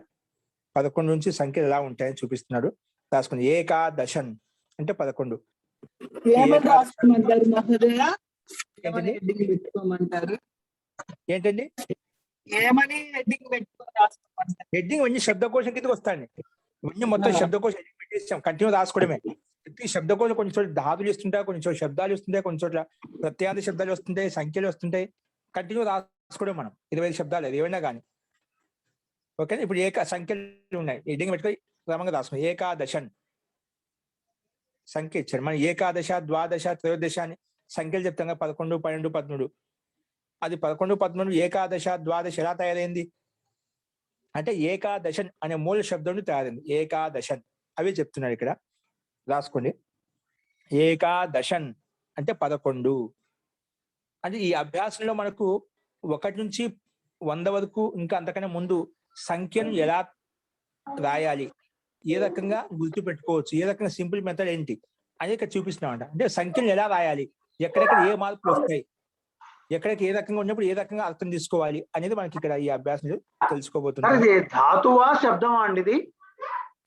Speaker 2: 11 నుంచి సంఖ్యలు ఎలా ఉంటాయని చూపిస్తున్నాడు. రాసుకోండి. ఏకాదశన్ అంటే 11.
Speaker 6: ఏమని రాసుకోమంటారు మహోదయ? ఏమని
Speaker 2: ఏంటండి?
Speaker 6: హెడ్డింగ్ పెట్టుకోమంటారు?
Speaker 2: ఏంటండి
Speaker 6: ఏమని హెడ్డింగ్ పెట్టుకొని రాసుకోమంటారు?
Speaker 2: హెడ్డింగ్ ఇవన్నీ శబ్దకోశం కిందకి వస్తాయండి. ఇవన్నీ మొత్తం శబ్దకోశం పెట్టేసాం, కంటిన్యూ రాసుకోవడమే. ప్రతి శబ్దకోశం కొన్ని చోట్ల ధాతులు ఇస్తుంటాయి, కొన్ని చోట్ల శబ్దాలు ఇస్తుంటాయి, కొన్ని చోట్ల ప్రత్యాది శబ్దాలు వస్తుంటాయి, సంఖ్యలు వస్తుంటాయి. కంటిన్యూ రాసుకోవడం మనం 25 శబ్దాలు అది ఏమైనా కానీ. ఓకే, ఇప్పుడు సంఖ్యలు ఉన్నాయి, హెడ్డింగ్ పెట్టుకొని క్రమంగా రాసుకున్నాం. ఏకాదశన్ సంఖ్య ఇచ్చారు. మనం ఏకాదశ, ద్వాదశ, త్రయోదశ అని సంఖ్యలు చెప్తాం కదా, 11, 12, 13. అది 11, 13 ఏకాదశ, ద్వాదశ ఎలా తయారైంది అంటే ఏకాదశన్ అనే మూల శబ్దం నుండి తయారైంది. ఏకాదశన్ అవే చెప్తున్నాడు ఇక్కడ. రాసుకోండి. ఏకాదశన్ అంటే 11. అంటే ఈ అభ్యాసంలో మనకు 1 నుంచి 100 వరకు, ఇంకా అంతకన్నా ముందు సంఖ్యను ఎలా రాయాలి, ఏ రకంగా గుర్తు పెట్టుకోవచ్చు, ఏ రకంగా సింపుల్ మెథడ్ ఏంటి అని ఇక్కడ చూపిస్తున్నామంట. అంటే సంఖ్యను ఎలా రాయాలి, ఎక్కడెక్కడ ఏ మార్పులు వస్తాయి, ఎక్కడికి ఏ రకంగా ఉన్నప్పుడు ఏ రకంగా అర్థం తీసుకోవాలి అనేది మనకి ఇక్కడ ఈ అభ్యాసంలో తెలుసుకోబోతున్నాం.
Speaker 1: ధాతువా శబ్దమా అండి ఇది?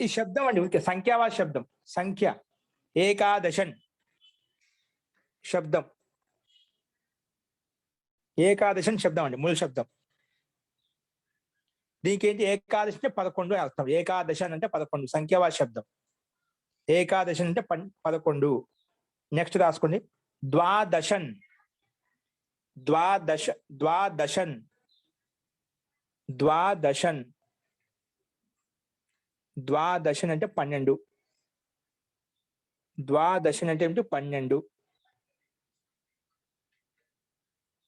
Speaker 2: ఈ శబ్దం అండి, ఓకే, సంఖ్యావా శబ్దం. సంఖ్య ఏకాదశన్ శబ్దం, ఏకాదశన్ శబ్దం అండి, మూల శబ్దం. దీనికి ఏంటి, ఏకాదశి అంటే 11 అని అర్థం. ఏకాదశన్ అంటే 11 సంఖ్యావా శబ్దం. ఏకాదశన్ అంటే 11. నెక్స్ట్ రాసుకోండి. ద్వాదశన్, ద్వాదశన్, ద్వాదశన్, ద్వాదశన్ అంటే 12. ద్వాదశన్ అంటే ఏమిటి, 12.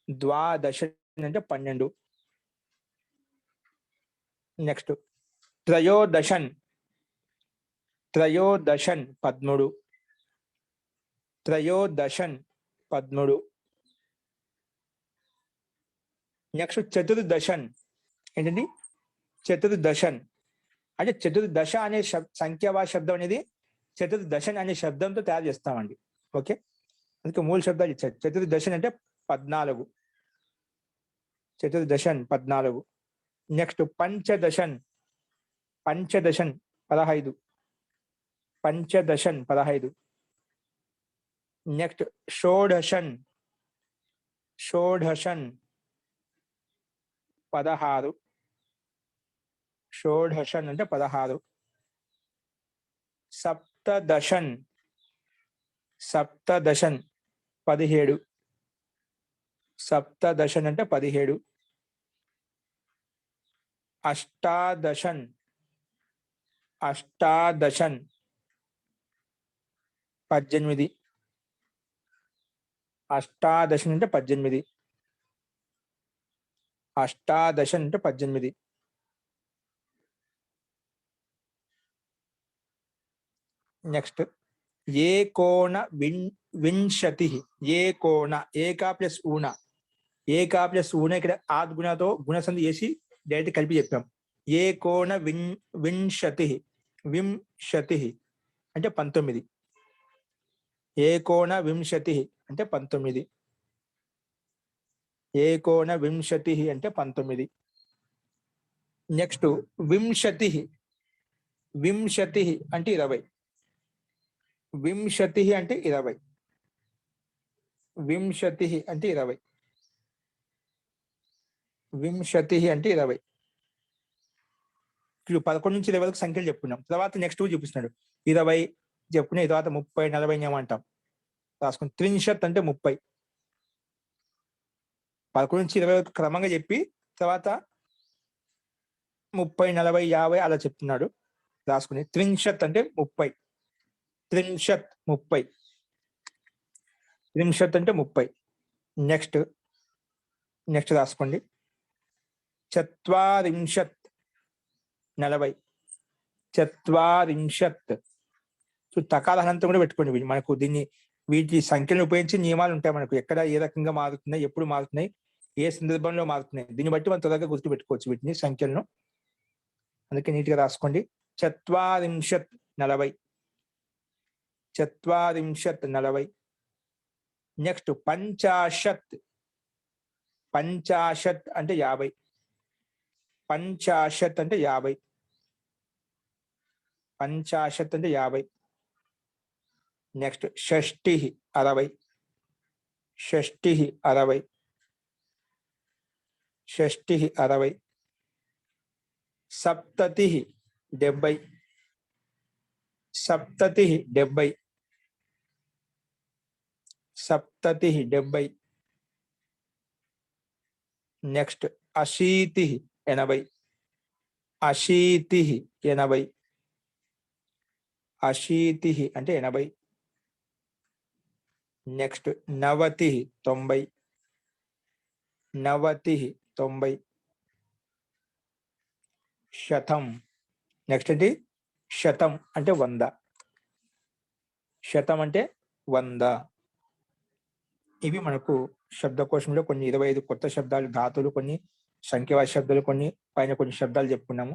Speaker 2: ద్వాదశన్ అంటే 12. నెక్స్ట్ త్రయోదశన్, త్రయోదశన్ 13. త్రయోదశన్ 13. నెక్స్ట్ చతుర్దశన్ ఏంటండి, చతుర్దశన్ అంటే చతుర్దశ అనే సంఖ్యావా శబ్దం అనేది చతుర్దశన్ అనే శబ్దంతో తయారు చేస్తామండి. ఓకే, అందుకే మూల శబ్దాలు ఇచ్చారు. చతుర్దశన్ అంటే 14. చతుర్దశన్ 14. నెక్స్ట్ పంచదశన్, పంచదశన్ 15. పంచదశన్ 15. నెక్స్ట్ షోడశన్, షోడశన్ 16. షోడశన్ అంటే 16. సప్తదశన్, సప్తదశన్ 17. సప్తదశన్ అంటే 17. అష్టాదశన్, అష్టాదశన్ 18. అష్టాదశన్ అంటే 18. అష్టాదశన్ అంటే 18. నెక్స్ట్ ఏకోన వింశతి. ఏకోన, ఏకా ప్లస్ ఊన, ఏకా ప్లస్ ఊన ఇక్కడ ఆద్గుణతో గుణసంధి చేసి డైరెక్ట్ కలిపి చెప్పాం. ఏకోన వింశతి, వింశతి అంటే 19. ఏకోన వింశతి అంటే 19. ఏకోన వింశతి అంటే 19. నెక్స్ట్ వింశతి, వింశతి అంటే 20. వింశతి అంటే 20. వింశతి అంటే 20. వింశతి అంటే 20. 11 నుంచి 20 వరకు సంఖ్యలు చెప్పుకున్నాం. తర్వాత నెక్స్ట్ చూపిస్తున్నాడు. 20 చెప్పుకునే తర్వాత 30, 40 ఏమంటాం రాసుకుని. త్రింశత్ అంటే 30. 11 నుంచి 20 వరకు క్రమంగా చెప్పి తర్వాత 30, 40, 50 అలా చెప్తున్నాడు. రాసుకుని. త్రింశత్ అంటే 30. త్రింశత్ 30. త్రింశత్ అంటే 30. నెక్స్ట్ నెక్స్ట్ రాసుకోండి. చత్వారింశత్ 40. చత్వారింశత్. సో తకాల అనంతం కూడా పెట్టుకోండి. మనకు దీన్ని వీటి సంఖ్యలను ఉపయోగించి నియమాలు ఉంటాయి మనకు. ఎక్కడ ఏ రకంగా మారుతున్నాయి, ఎప్పుడు మారుతున్నాయి, ఏ సందర్భంలో మారుతున్నాయి, దీన్ని బట్టి మనం త్వరగా గుర్తు పెట్టుకోవచ్చు వీటిని సంఖ్యలను. అందుకే నీట్గా రాసుకోండి. చత్వారింశత్ 40. చత్వారింశత్ 40. నెక్స్ట్ పంచాశత్. పంచాశత్ అంటే 50. పంచాశత్ అంటే 50. 50 అంటే 50. నెక్స్ట్ షష్ఠి 60. షష్ఠి 60. షష్ఠి 60. సప్తతి 70. సప్తతి 70. సప్తతి 70. నెక్స్ట్ అశీతి 80. అశీతి 80. అశీతి అంటే 80. నెక్స్ట్ నవతి 90. నవతి 90. శతం. నెక్స్ట్ ఏంటి? శతం అంటే 100. శతం అంటే 100. ఇవి మనకు శబ్దకోశంలో కొన్ని 25 కొత్త శబ్దాలు, ధాతులు, కొన్ని సంఖ్యావాచక శబ్దాలు, కొన్ని పైన కొన్ని శబ్దాలు చెప్పుకున్నాము.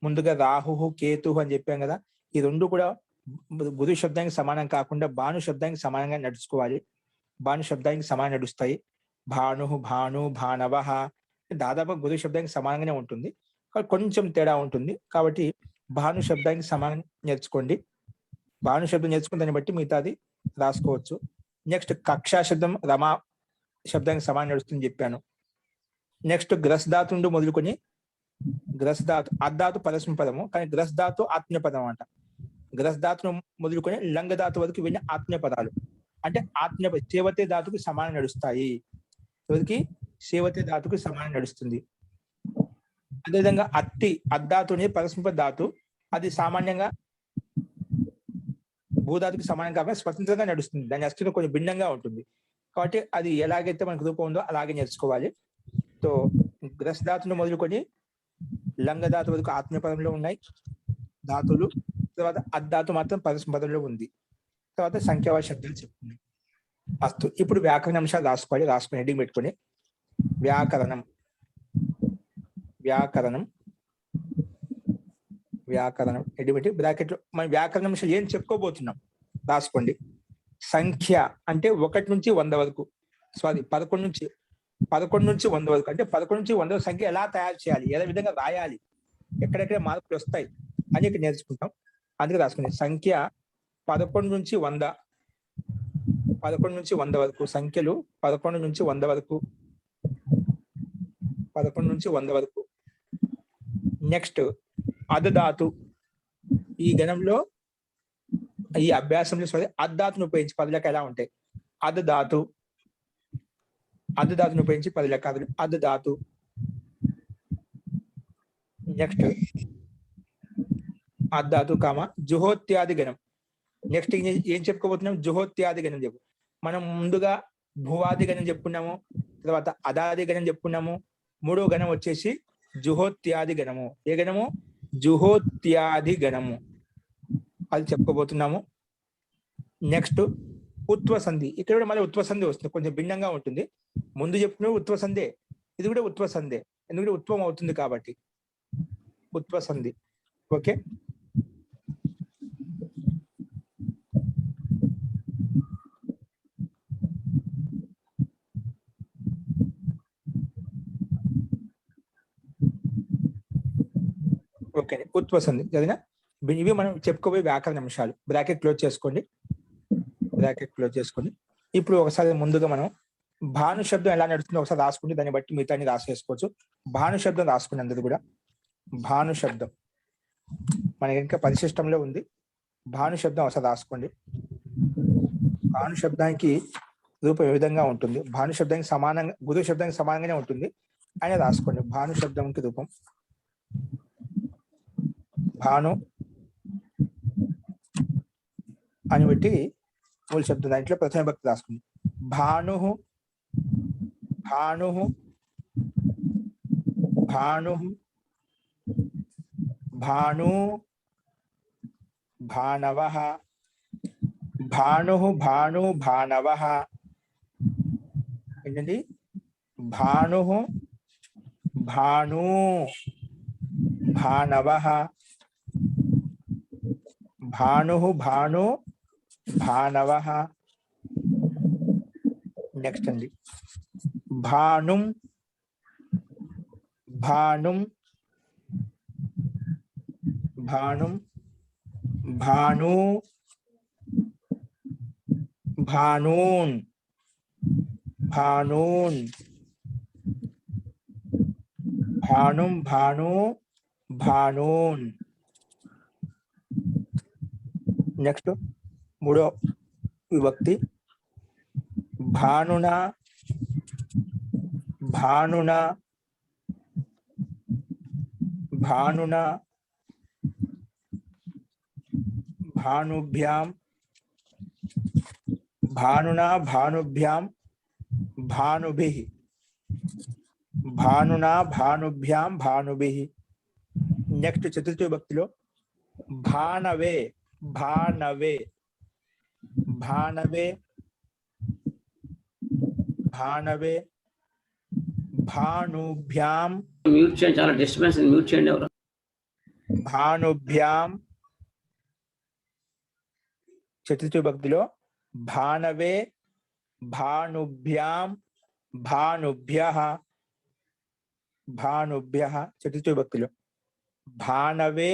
Speaker 2: ముందుగా రాహు కేతు అని చెప్పాం కదా. ఈ రెండు కూడా బుధు శబ్దానికి సమానం కాకుండా భాను శబ్దానికి సమానంగా నడుచుకోవాలి. భాను శబ్దానికి సమానం నడుస్తాయి. భాను, భాను, భానవ దాదాపు బుధు శబ్దానికి సమానంగానే ఉంటుంది, కొంచెం తేడా ఉంటుంది. కాబట్టి భాను శబ్దానికి సమానం నేర్చుకోండి. భాను శబ్దం నేర్చుకుని దాన్ని బట్టి మిగతాది రాసుకోవచ్చు. నెక్స్ట్ కక్షా శబ్దం రమా శబ్దానికి సమానం నడుస్తుంది చెప్పాను. నెక్స్ట్ గ్రస్ధాతు నుండి మొదలుకొని గ్రస్ధాతు, అద్ధాతు పరస్మ పదము, కానీ గ్రస్ధాతు ఆత్మీయ పదం అంట. గ్రస్ధాతును మొదలుకొని లంగధాతు వరకు ఇవన్నీ ఆత్మీయ పదాలు. అంటే ఆత్మీయ సేవతే ధాతుకి సమానం నడుస్తాయి. ఎవరికి? సేవతే ధాతుకి సమానం నడుస్తుంది. అదేవిధంగా అత్తి, అద్ధాతు అనేది పరస్మ ధాతు, అది సామాన్యంగా భూధాతుకి సమానం కాకుండా స్వతంత్రంగా నడుస్తుంది. దాని అస్తిత్వం కొంచెం భిన్నంగా ఉంటుంది. కాబట్టి అది ఎలాగైతే మనకు రూపం ఉందో అలాగే నేర్చుకోవాలి. సో గ్రస్ధాతును మొదలుకొని లంగధాతు వరకు ఆత్మీయ పదంలో ఉన్నాయి ధాతులు. తర్వాత అద్ధాతు మాత్రం పరస్మ పదంలో ఉంది. తర్వాత సంఖ్యావాచక శబ్దాలు చెప్పుకున్నాం. అస్తు. ఇప్పుడు వ్యాకరణ అంశాలు రాసుకోవాలి. రాసుకుని హెడ్డింగ్ పెట్టుకొని వ్యాకరణం, వ్యాకరణం, వ్యాకరణం హెడ్డింగ్ పెట్టి బ్రాకెట్ లో మనం వ్యాకరణ అంశాలు ఏం చెప్పుకోబోతున్నాం రాసుకోండి. సంఖ్య అంటే 1 నుంచి 100 వరకు, సారీ 11 నుంచి 100 వరకు. అంటే 11 నుంచి 100 సంఖ్య ఎలా తయారు చేయాలి, ఏ విధంగా రాయాలి, ఎక్కడెక్కడ మార్పులు వస్తాయి అని ఇక్కడ నేర్చుకుంటాం. అందుకే రాసుకునే సంఖ్య 11 నుంచి 100, 11 నుంచి 100 వరకు సంఖ్యలు 11 నుంచి 100 వరకు, 11 నుంచి 100 వరకు. నెక్స్ట్ అద్ధాతు. ఈ గణంలో ఈ అభ్యాసంలో అద్ధాతును ఉపయోగించి 10 లెక్క ఎలా ఉంటాయి. అద్ధాతు, అద్ధాతును ఉపయోగించి 10 లెక్కలు. అద్ధాతు. నెక్స్ట్ అద్ధాతు కామ జుహోత్యాది గణం. నెక్స్ట్ ఏం చెప్పుకోబోతున్నాం? జుహోత్యాది గణం చెప్పు. మనం ముందుగా భువాది గణం చెప్పుకున్నాము, తర్వాత అదాది గణం చెప్పుకున్నాము. మూడో గణం వచ్చేసి జుహోత్యాది గణము. ఏ గణము? జుహోత్యాది గణము, అది చెప్పుకోబోతున్నాము. నెక్స్ట్ ఉత్వసంధి. ఇక్కడ కూడా మళ్ళీ ఉత్వసంధి వస్తుంది, కొంచెం భిన్నంగా ఉంటుంది. ముందు చెప్పుకునే ఉత్వసంధే, ఇది కూడా ఉత్వసంధే, ఎందుకంటే ఉత్వం అవుతుంది కాబట్టి ఉత్వసంధి. ఓకే. ఓకే, ఉత్వసంధి చదివినా. ఇవి మనం చెప్పుకోబోయే వ్యాకరణ అంశాలు. బ్రాకెట్ క్లోజ్ చేసుకోండి, బ్రాకెట్ క్లోజ్ చేసుకోండి. ఇప్పుడు ఒకసారి ముందుగా మనం భాను శబ్దం ఎలా నడుస్తుందో ఒకసారి రాసుకుంటే దాన్ని బట్టి మిగతాన్ని రాసేసుకోవచ్చు. భాను శబ్దం రాసుకుని అందరూ కూడా భాను శబ్దం మనకి ఇంకా పరిశిష్టంలో ఉంది. భాను శబ్దం ఒకసారి రాసుకోండి. భాను శబ్దానికి రూపం ఏ విధంగా ఉంటుంది? భాను శబ్దానికి సమానంగా, బుధ శబ్దానికి సమానంగానే ఉంటుంది అని రాసుకోండి. భాను శబ్దంకి రూపం భాను అని బట్టి మూల శబ్దం దాంట్లో ప్రథమ భక్తి రాసుకుంది. భాను, భాను, భాను, భాను, భానవ, భాను, భాను, భానవ. ఏంటండి? భాను, భాను, భానవ, భాను, భాను, భానవ. నెక్స్ట్ అండి భానుం, భానుం, భానుం, భాను భానూన్ భానూన్ భానుం భాను భానూన్. నెక్స్ట్ మూడో విభక్తి భానున భానున భానున భానుభ్యాం భానున భానుభ్యాం భానుభిః భానున భానుభ్యాం భానుభిః. నెక్స్ట్ చతుర్థ విభక్తిలో భానవే భానవే భానవే భానవే భానుభ్యాం
Speaker 7: మ్యూట్ చేయండి, చాలా డిస్టర్బెన్స్, మ్యూట్ చేయండి ఎవరు.
Speaker 2: భానుభ్యాం. చతుర్థ విభక్తిలో భానవే భానుభ్యాం భానుభ్యః భానుభ్యః. చతుర్థ విభక్తిలో భానవే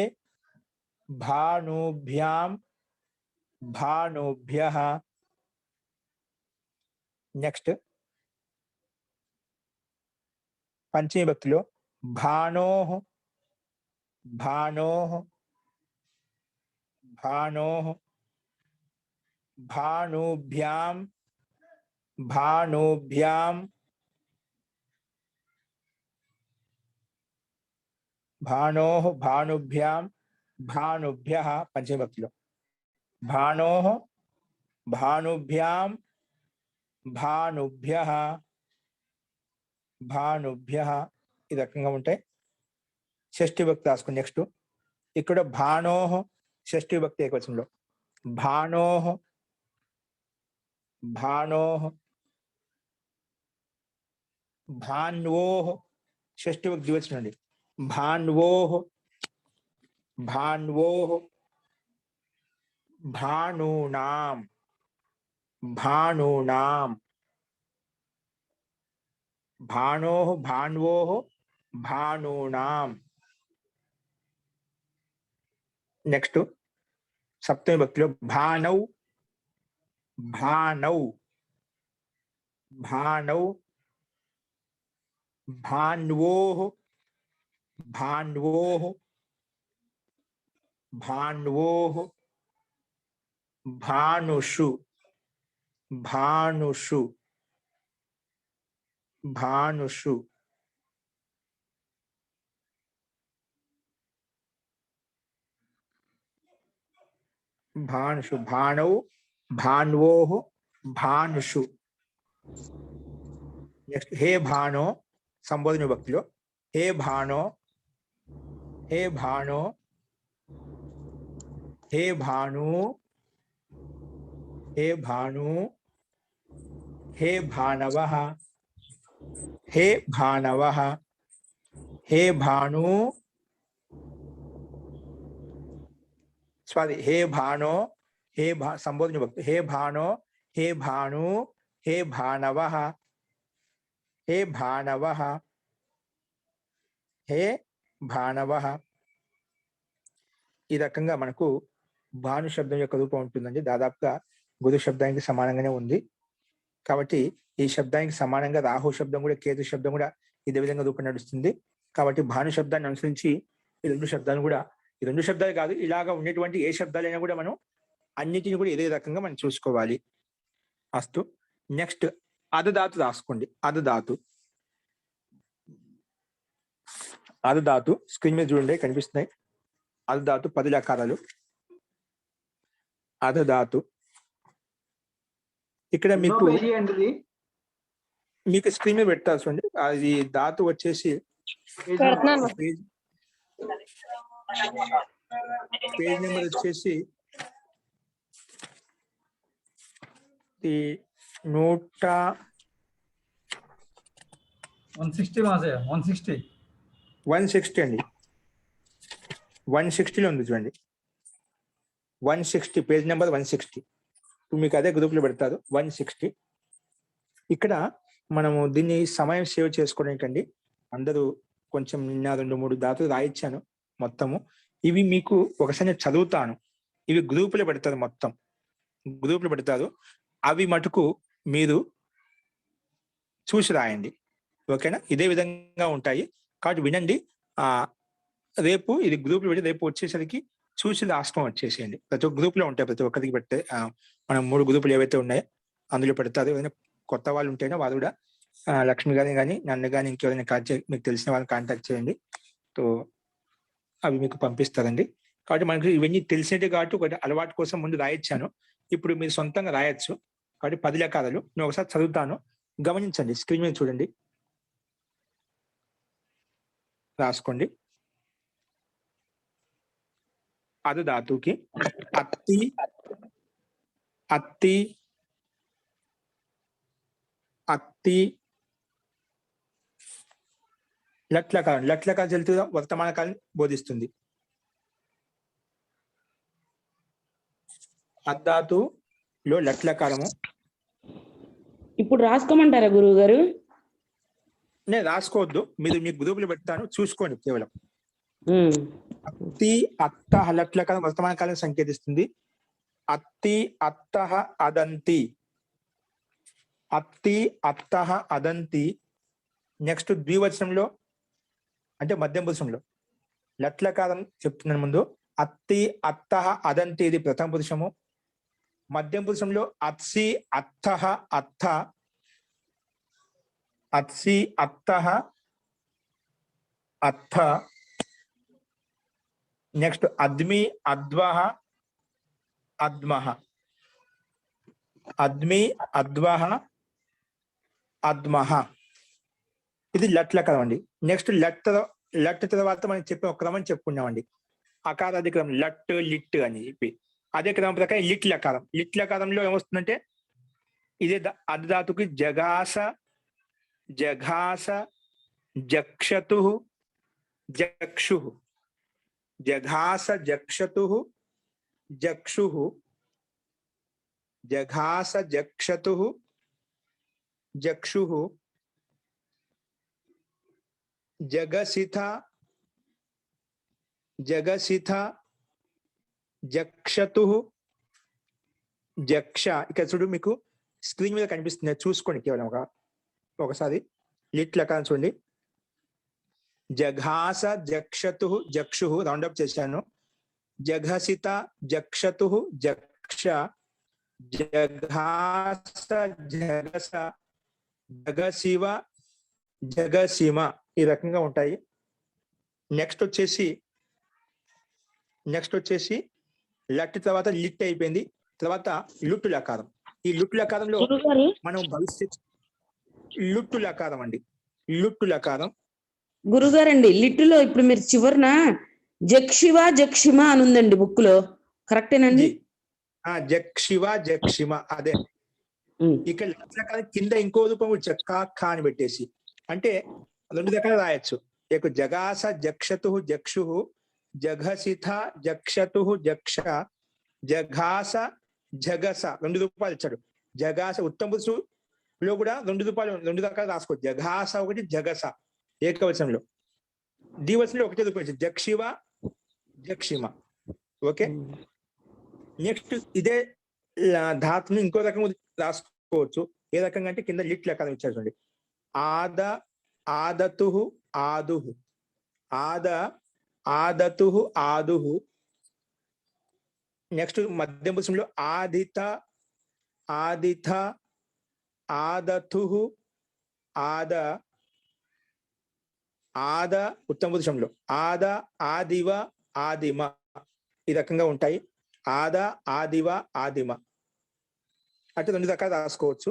Speaker 2: భానుభ్యాం భానుభ్యః. నెక్స్ట్ పంచమ విభక్తిలో భానోః భానోః భానోః భానుభ్యాం భానుభ్యాం భానోః భానుభ్యాం భానుభ్యః. పంచమ విభక్తిలో భానోః భానుభ్యాం భానుభ్యః భానుభ్యః. ఈ రకంగా ఉంటాయి. షష్ఠి విభక్తి రాసుకోండి. నెక్స్ట్ ఇక్కడ భానోః షష్ఠి విభక్తి ఏకవచనంలో భానోః భానోః భాన్వోః షష్ఠి విభక్తి ద్వివచనం అండి. భాన్వోః భాన్వోః భానూనాం భానూనాం భానోః భాన్వోః భానూనాం. నెక్స్ట్ సప్తమి విభక్తిలో భానౌ భానౌ భానౌ భాన్వోః భాన్వోః భాన్వోః భానుషు భానుషు భానుషు. భానుషు భానౌ భాన్వోః భానుషు. నెక్స్ట్ హే భానో సంబోధన విభక్తిలో హే భానో హే భానో హే భాను హే భాను హే భానవః హే భానవః హే భాను స్వాతి హే భానో హే సంబోధన విభక్తి హే భానో హే భాను హే భానవః హే భానవః హే భానవః. ఈ రకంగా మనకు భాను శబ్దం యొక్క రూపం ఉంటుందండి. దాదాపుగా గురు శబ్దానికి సమానంగానే ఉంది. కాబట్టి ఈ శబ్దానికి సమానంగా రాహు శబ్దం కూడా కేతు శబ్దం కూడా ఇదే విధంగా రూపం నడుస్తుంది. కాబట్టి భాను శబ్దాన్ని అనుసరించి ఈ రెండు శబ్దాలు కూడా, ఈ రెండు శబ్దాలు కాదు, ఇలాగా ఉన్నటువంటి ఏ శబ్దాలైనా కూడా మనం అన్నిటిని కూడా ఇదే రకంగా మనం చూసుకోవాలి. అస్తు. నెక్స్ట్ అధధాతు రాసుకోండి. అధధాతు అధధాతు స్క్రీన్ మీద చూడండి, కనిపిస్తున్నాయి. అధధాతు 10 లకారాలు. అధధాతు ఇక్కడ మీకు మీకు స్క్రీన్ మీద పెట్టాల్సి ఉంది. అది ధాతు వచ్చేసి పేజ్ నెంబర్ వచ్చేసి 160 అండి. 160లో ఉంది చూడండి. 160 పేజ్ నెంబర్ 160. మీకు అదే గ్రూప్లో పెడతారు. 160. ఇక్కడ మనము దీన్ని సమయం సేవ్ చేసుకోవడానికండి అందరూ కొంచెం నిన్న 2-3 ధాతులు రాయించాను మొత్తము. ఇవి మీకు ఒకసారి చదువుతాను. ఇవి గ్రూపులు పెడతారు, మొత్తం గ్రూపులు పెడతారు. అవి మటుకు మీరు చూసి రాయండి. ఓకేనా? ఇదే విధంగా ఉంటాయి కాబట్టి వినండి. రేపు ఇది గ్రూపులు పెట్టి రేపు వచ్చేసరికి చూసి రాసుకొని వచ్చేసేయండి. ప్రతి ఒక్క గ్రూప్ లో ఉంటాయి, ప్రతి ఒక్కరికి పెట్టే మనం 3 గ్రూపులు ఏవైతే ఉన్నాయో అందులో పెడతారు. ఏదైనా కొత్త వాళ్ళు ఉంటేనే వారు కూడా లక్ష్మి గారిని కానీ నన్ను కానీ ఇంకెవరైనా మీకు తెలిసిన వాళ్ళని కాంటాక్ట్ చేయండి. సో అవి మీకు పంపిస్తారండి. కాబట్టి మనకి ఇవన్నీ తెలిసినట్టు కాబట్టి ఒకటి అలవాటు కోసం ముందు రాయొచ్చాను. ఇప్పుడు మీరు సొంతంగా రాయొచ్చు. కాబట్టి 10 లకారాలు నేను ఒకసారి చదువుతాను, గమనించండి. స్క్రీన్ మీద చూడండి, రాసుకోండి. అదు ధాతుకి అత్తి, అత్తి, అత్తి, లట్లకారం. లట్లకారం తెలుగుగా వర్తమాన కాలం బోధిస్తుంది. అద్ధాతులో లట్లకారము.
Speaker 4: ఇప్పుడు రాసుకోమంటారా గురువు గారు?
Speaker 2: నేను రాసుకోవద్దు, మీరు మీ గ్రూపులు పెడతాను, చూసుకోండి కేవలం. అత్తి, అత్తః లట్లకారం వర్తమాన కాలం సంకేతిస్తుంది. అత్తి, అత్తః, అదంతి. అత్తి, అత్తః, అదంతి. నెక్స్ట్ ద్వివచనంలో అంటే మధ్యం పురుషంలో లట్లకారం చెప్తున్నాను. ముందు అత్తి, అత్తః, అదంతి ఇది ప్రథమ పురుషము. మధ్యం పురుషంలో అత్సి, అత్తః, అత్థ. అత్సి, అత్తః, అత్థ. నెక్స్ట్ అద్మి, అద్వః, అద్మః. అద్మి, అద్వః, అద్మః. ఇది లట్లకారం అండి. నెక్స్ట్ లట్ తర్వాత మనం చెప్పిన ఒక క్రమం చెప్పుకున్నామండి, అకారాది క్రమం. లట్, లిట్ అని చెప్పి అదే క్రమం ప్రకారం లిట్ లకారం. లిట్ లకారంలో ఏమొస్తుందంటే ఇదే అర్ధాతుకి జగాస, జఘాస, జక్షతు, జక్షు. జఘాస, జక్షతు, జక్షు. జఘాస, జక్షతు, జక్షు. జగసిథ, జగసిథ, జక్షతు, జక్ష. ఇక్కడ చూడు, మీకు స్క్రీన్ మీద కనిపిస్తుంది, చూసుకోండి కేవలం ఒకసారి. లిట్ లకారం చూడండి. జఘాస, జక్షతు, జక్షు. రౌండప్ చేశాను. జఘసిత, జక్షతు, జక్ష. జఘాస, జగస, జగశివ, జగసీమ. ఈ రకంగా ఉంటాయి. నెక్స్ట్ వచ్చేసి లట్ తర్వాత లిట్ అయిపోయింది. తర్వాత లుట్టు లకారం. ఈ లుట్టు లకారంలో మనం భవిష్యత్ లుట్టు లకారం అండి. లుట్టు లకారం
Speaker 4: గురుగారండి, లిట్టులో ఇప్పుడు మీరు చివరిన జక్షివ, జక్షిమ అని ఉందండి బుక్ లో, కరెక్టేనండి?
Speaker 2: జక్షివ, జక్షిమ అదే. ఇక్కడ లట్ లకారం కింద ఇంకో రూపం జక్కా అని పెట్టేసి, అంటే 2 రకాలు రాయొచ్చు. జగాస, జక్షతు, జక్షు. జఘసిథ, జక్షతు, జక్ష. జఘాస, జగస. 2 రూపాయలు ఇచ్చాడు. జగాస ఉత్తమ పురుషులో కూడా 2 రూపాయలు, 2 రకాలు రాసుకోవచ్చు. జఘాస ఒకటి, జగస ఏకవచనంలో. ద్వివచనంలో 1 రూపాయలు ఇచ్చాడు. జక్షివ, జక్షిమ. ఓకే. నెక్స్ట్ ఇదే ధాతుని ఇంకో రకంగా రాసుకోవచ్చు. ఏ రకంగా అంటే కింద లిట్ లకారం ఇచ్చాడు చూడండి. ఆద, ఆదతు, ఆదుహు. ఆద, ఆదతు, ఆదుహు. నెక్స్ట్ మధ్యం పురుషంలో ఆదిత, ఆదిథ, ఆదతు, ఆద. ఆద ఉత్తమ పురుషంలో ఆద, ఆదివ, ఆదిమ. ఈ రకంగా ఉంటాయి. ఆద, ఆదివ, ఆదిమ. అంటే 2 రకాలు రాసుకోవచ్చు.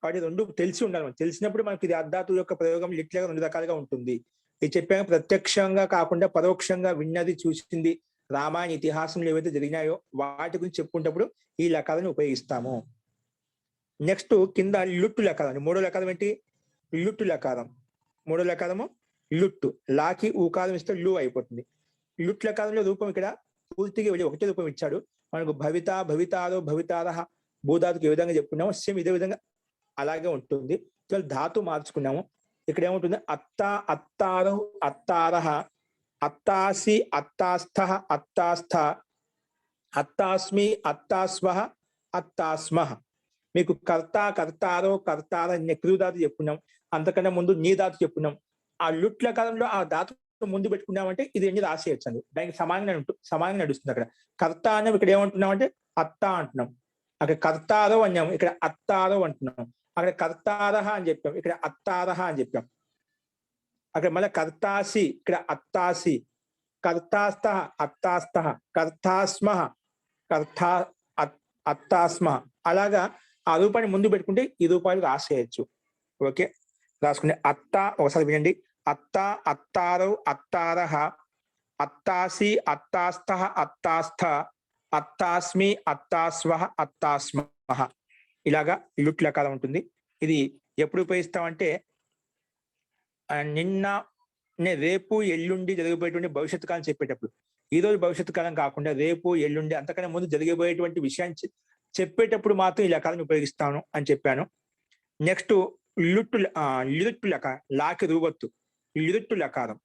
Speaker 2: వాటి 2 తెలిసి ఉండాలి. మనం తెలిసినప్పుడు మనకి ఇది అర్ధాతు యొక్క ప్రయోగం లిట్లుగా 2 రకాలుగా ఉంటుంది. ఇది చెప్పాక ప్రత్యక్షంగా కాకుండా పరోక్షంగా విన్నది, చూసింది, రామాయణ ఇతిహాసంలో ఏవైతే జరిగినాయో వాటి గురించి చెప్పుకున్నప్పుడు ఈ లకారాన్ని ఉపయోగిస్తాము. నెక్స్ట్ కింద లుట్టు లకారం. 3వ లకారం ఏంటి? లుట్టు లకారం. 3వ లకారము లుట్టు. లాకి ఊకారం ఇస్తే లు అయిపోతుంది. లుట్ లకారంలో రూపం ఇక్కడ పూర్తిగా వెళ్ళి 1 రూపం ఇచ్చాడు మనకు. భవిత, భవితారో, భవితారహ. భూధాతుకు ఏ విధంగా చెప్పుకున్నామో సేమ్ ఇదే విధంగా అలాగే ఉంటుంది. ధాతు మార్చుకున్నాము. ఇక్కడ ఏముంటుంది? అత్త, అత్తారు, అత్తారహ. అత్తాసి, అత్తాస్థ, అత్తాస్థ. అత్తాస్మి, అత్తాస్వహ, అత్తాస్మః. మీకు కర్త, కర్తారో, కర్తార క్రూ ధాతు చెప్పుకున్నాం. అంతకన్నా ముందు నీ ధాతు చెప్పుకున్నాం. ఆ లుట్ల కాలంలో ఆ ధాతు ముందు పెట్టుకున్నామంటే ఇది ఎన్ని రాసేయచ్చు అండి. దానికి సమానంగా నడుస్తుంది. అక్కడ కర్త అన్నాం, ఇక్కడ ఏమంటున్నాం అంటే అత్త అంటున్నాం. అక్కడ కర్తారో అన్నాము, ఇక్కడ అత్తారో అంటున్నాం. అక్కడ కర్తారహ అని చెప్పాం, ఇక్కడ అత్తారహ అని చెప్పాం. అక్కడ మళ్ళీ కర్తాసి, ఇక్కడ అత్తాసి. కర్తాస్త, అత్తాస్త, కర్తాస్మ, కర్తా అత్తాస్మ. అలాగా ఆ రూపాన్ని ముందు పెట్టుకుంటే ఈ రూపాయలు రాసేయచ్చు. ఓకే, రాసుకుంటే అత్త, ఒకసారి వినండి. అత్త, అత్తారో, అత్తారహ, అత్తాసి, అత్తాస్థ, అత్తాస్థ, అత్తాస్మి, అత్తాస్వహ, అత్తాస్మః. ఇలాగా లుట్ లకారం ఉంటుంది. ఇది ఎప్పుడు ఉపయోగిస్తామంటే నిన్న రేపు ఎల్లుండి జరగబోయేటువంటి భవిష్యత్తు కాలం చెప్పేటప్పుడు. ఈ రోజు భవిష్యత్తు కాలం కాకుండా రేపు ఎల్లుండి అంతకన్నా ముందు జరగబోయేటువంటి విషయాన్ని చెప్పేటప్పుడు మాత్రం ఈ లకారాన్ని ఉపయోగిస్తాను అని చెప్పాను. నెక్స్ట్ లిరుట్టు లకారం, లాకి రూవత్తు, లిరుట్టు లకారం.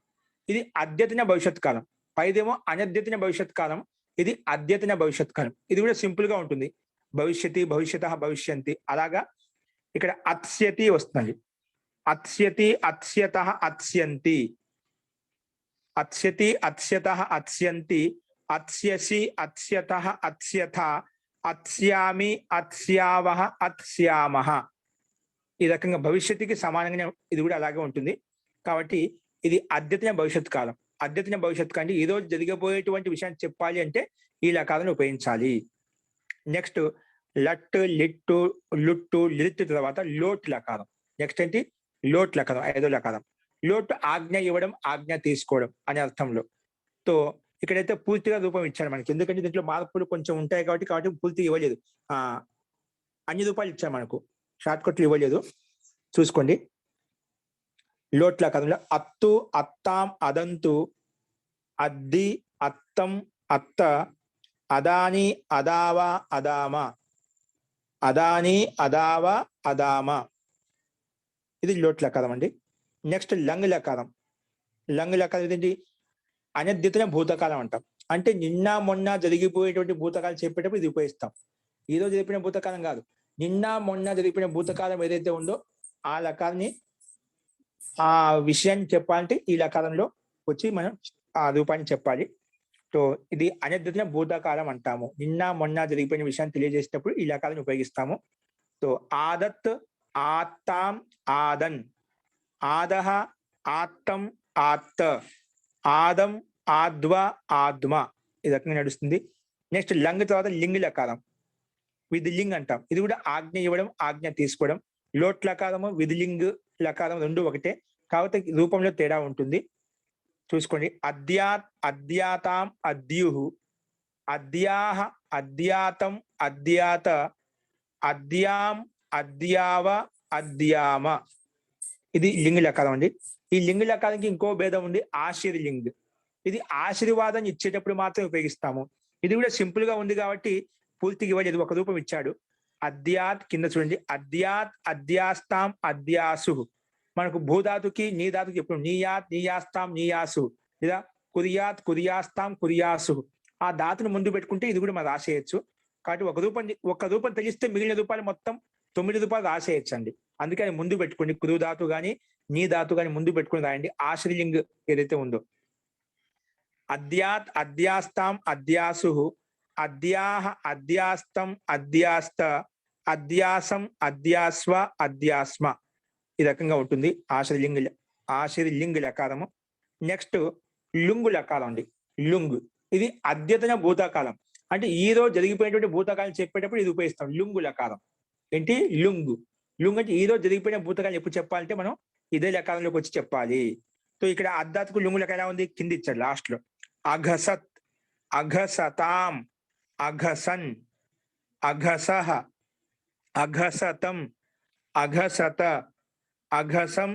Speaker 2: ఇది అద్యతన భవిష్యత్ కాలం. పైదేమో అనద్యతన భవిష్యత్ కాలం, ఇది అద్యతన భవిష్యత్ కాలం. ఇది కూడా సింపుల్ గా ఉంటుంది. భవిష్యతి, భవిష్యతః, భవిష్యంతి. అలాగా ఇక్కడ అత్స్యతి వస్తుంది. అత్స్యతి, అత్స్యతః, అత్స్యంతి. అత్స్యతి, అత్స్యతః, అత్స్యంతి. అత్స్యసి, అత్స్యతః, అత్స్యథ. అత్స్యామి, అత్స్యావః, అత్స్యామః. ఈ రకంగా భవిష్యత్తుకి సమానంగానే ఇది కూడా అలాగే ఉంటుంది. కాబట్టి ఇది అద్యతన భవిష్యత్ కాలం. అద్యతన భవిష్యత్ కాలం ఈ రోజు జరిగబోయేటువంటి విషయాన్ని చెప్పాలి అంటే ఈ లకారాన్ని ఉపయోగించాలి. నెక్స్ట్ లట్, లిట్టు, లుట్టు, లిట్ తర్వాత లోట్ లకారం. నెక్స్ట్ ఏంటి? లోట్ లకారం, 5వ లకారం. లోట్ ఆజ్ఞ ఇవ్వడం, ఆజ్ఞ తీసుకోవడం అనే అర్థంలో. తో ఇక్కడైతే పూర్తిగా రూపం ఇచ్చాడు మనకి. ఎందుకంటే దీంట్లో మార్పులు కొంచెం ఉంటాయి కాబట్టి పూర్తిగా ఇవ్వలేదు. అన్ని రూపాయలు ఇచ్చారు మనకు, షార్ట్ కట్లు ఇవ్వలేదు. చూసుకోండి. లోట్ లకారంలో అత్తు, అత్తాం, అదంతు, అద్ది, అత్తం, అత్త, అదాని, అదావ, అదామ. అదాని, అదావ, అదామ. ఇది లోట్ లకారం అండి. నెక్స్ట్ లంగ్ లకారం. లంగ్ లకారం ఏంటి? అనద్యతన భూతకాలం అంటాం. అంటే నిన్న మొన్న జరిగిపోయేటువంటి భూతకాలం చెప్పేటప్పుడు ఇది ఉపయోగిస్తాం. ఈ రోజు జరిపిన భూతకాలం కాదు, నిన్న మొన్న జరిపిన భూతకాలం ఏదైతే ఉందో ఆ లకారాన్ని, ఆ విషయాన్ని చెప్పాలంటే ఈ లకారంలో వచ్చి మనం ఆ రూపాన్ని చెప్పాలి. సో ఇది అనద్యతన భూతకాలం అంటాము. నిన్న మొన్న జరిగిపోయిన విషయాన్ని తెలియజేసేటప్పుడు ఈ లకారాన్ని ఉపయోగిస్తాము. సో ఆదత్, ఆత్తాం, ఆదన్. ఆదహ, ఆత్తం, ఆత్త. ఆదం, ఆద్వ, ఆద్మ. ఈ రకంగా నడుస్తుంది. నెక్స్ట్ లంగ్ తర్వాత లింగ్ లకారం, విధి లింగ్ అంటాం. ఇది కూడా ఆజ్ఞ ఇవ్వడం, ఆజ్ఞ తీసుకోవడం. లోట్ లకారము, విధి లింగ్ లకారం రెండు ఒకటే, కాబట్టి రూపంలో తేడా ఉంటుంది. చూసుకోండి. అద్యాత్, అద్యాతాం, అద్యుః. అద్యాహ, అద్యాతం, అద్యాత. అద్యాం, అద్యావ, అద్యామ. ఇది లింగ లకారం అండి. ఈ లింగ లకారానికి ఇంకో భేదం ఉంది, ఆశీర్లింగ్. ఇది ఆశీర్వాదం ఇచ్చేటప్పుడు మాత్రమే ఉపయోగిస్తాము. ఇది కూడా సింపుల్ గా ఉంది కాబట్టి పూర్తిగా ఇవ్వలేదు, ఒక రూపం ఇచ్చాడు. అద్యాత్, కింద చూడండి. అద్యాత్, అద్యాస్తాం, అద్యాసు. మనకు భూధాతుకి నీ ధాతుకి ఎప్పుడు నీయాత్, నీయాస్తాం, నీయాసు. లేదా కురియాత్, కురియాస్తాం, కురియాసు. ఆ ధాతును ముందు పెట్టుకుంటే ఇది కూడా మనం రాసేయచ్చు. కాబట్టి ఒక రూపం తెలిస్తే మిగిలిన రూపాయలు మొత్తం 9 రూపాయలు రాసేయచ్చు అండి. అందుకని ముందు పెట్టుకోండి. కురు ధాతు గాని నీ ధాతు గాని ముందు పెట్టుకుని రాయండి. ఆశ్రలింగ్ ఏదైతే ఉందో. అద్యాత్, అద్యాస్తాం, అద్యాసు. అద్యాహ, అద్యాస్తం, అద్యాస్త. అద్యాసం, అద్యాస్వ, అద్యాస్మ. ఈ రకంగా ఉంటుంది ఆశ్రలింగ్ లకారము. నెక్స్ట్ లుంగు లకారం అండి. లుంగు ఇది అద్యతన భూతకాలం. అంటే ఈ రోజు జరిగిపోయినటువంటి భూతకాలం చెప్పేటప్పుడు ఇది ఉపయోగిస్తాం. లుంగు లకారం ఏంటి? లుంగు. లుంగు అంటే ఈ రోజు జరిగిపోయిన భూతకాలం ఎప్పుడు చెప్పాలంటే మనం ఇదే లకారంలోకి వచ్చి చెప్పాలి. సో ఇక్కడ అద్దాతకు లుంగు లెక్క ఎలా ఉంది? కింద ఇచ్చాడు లాస్ట్ లో. అఘసత్, అఘసతాం, అఘసన్, అఘసహ, అఘసతం, అఘసత, అఘసం,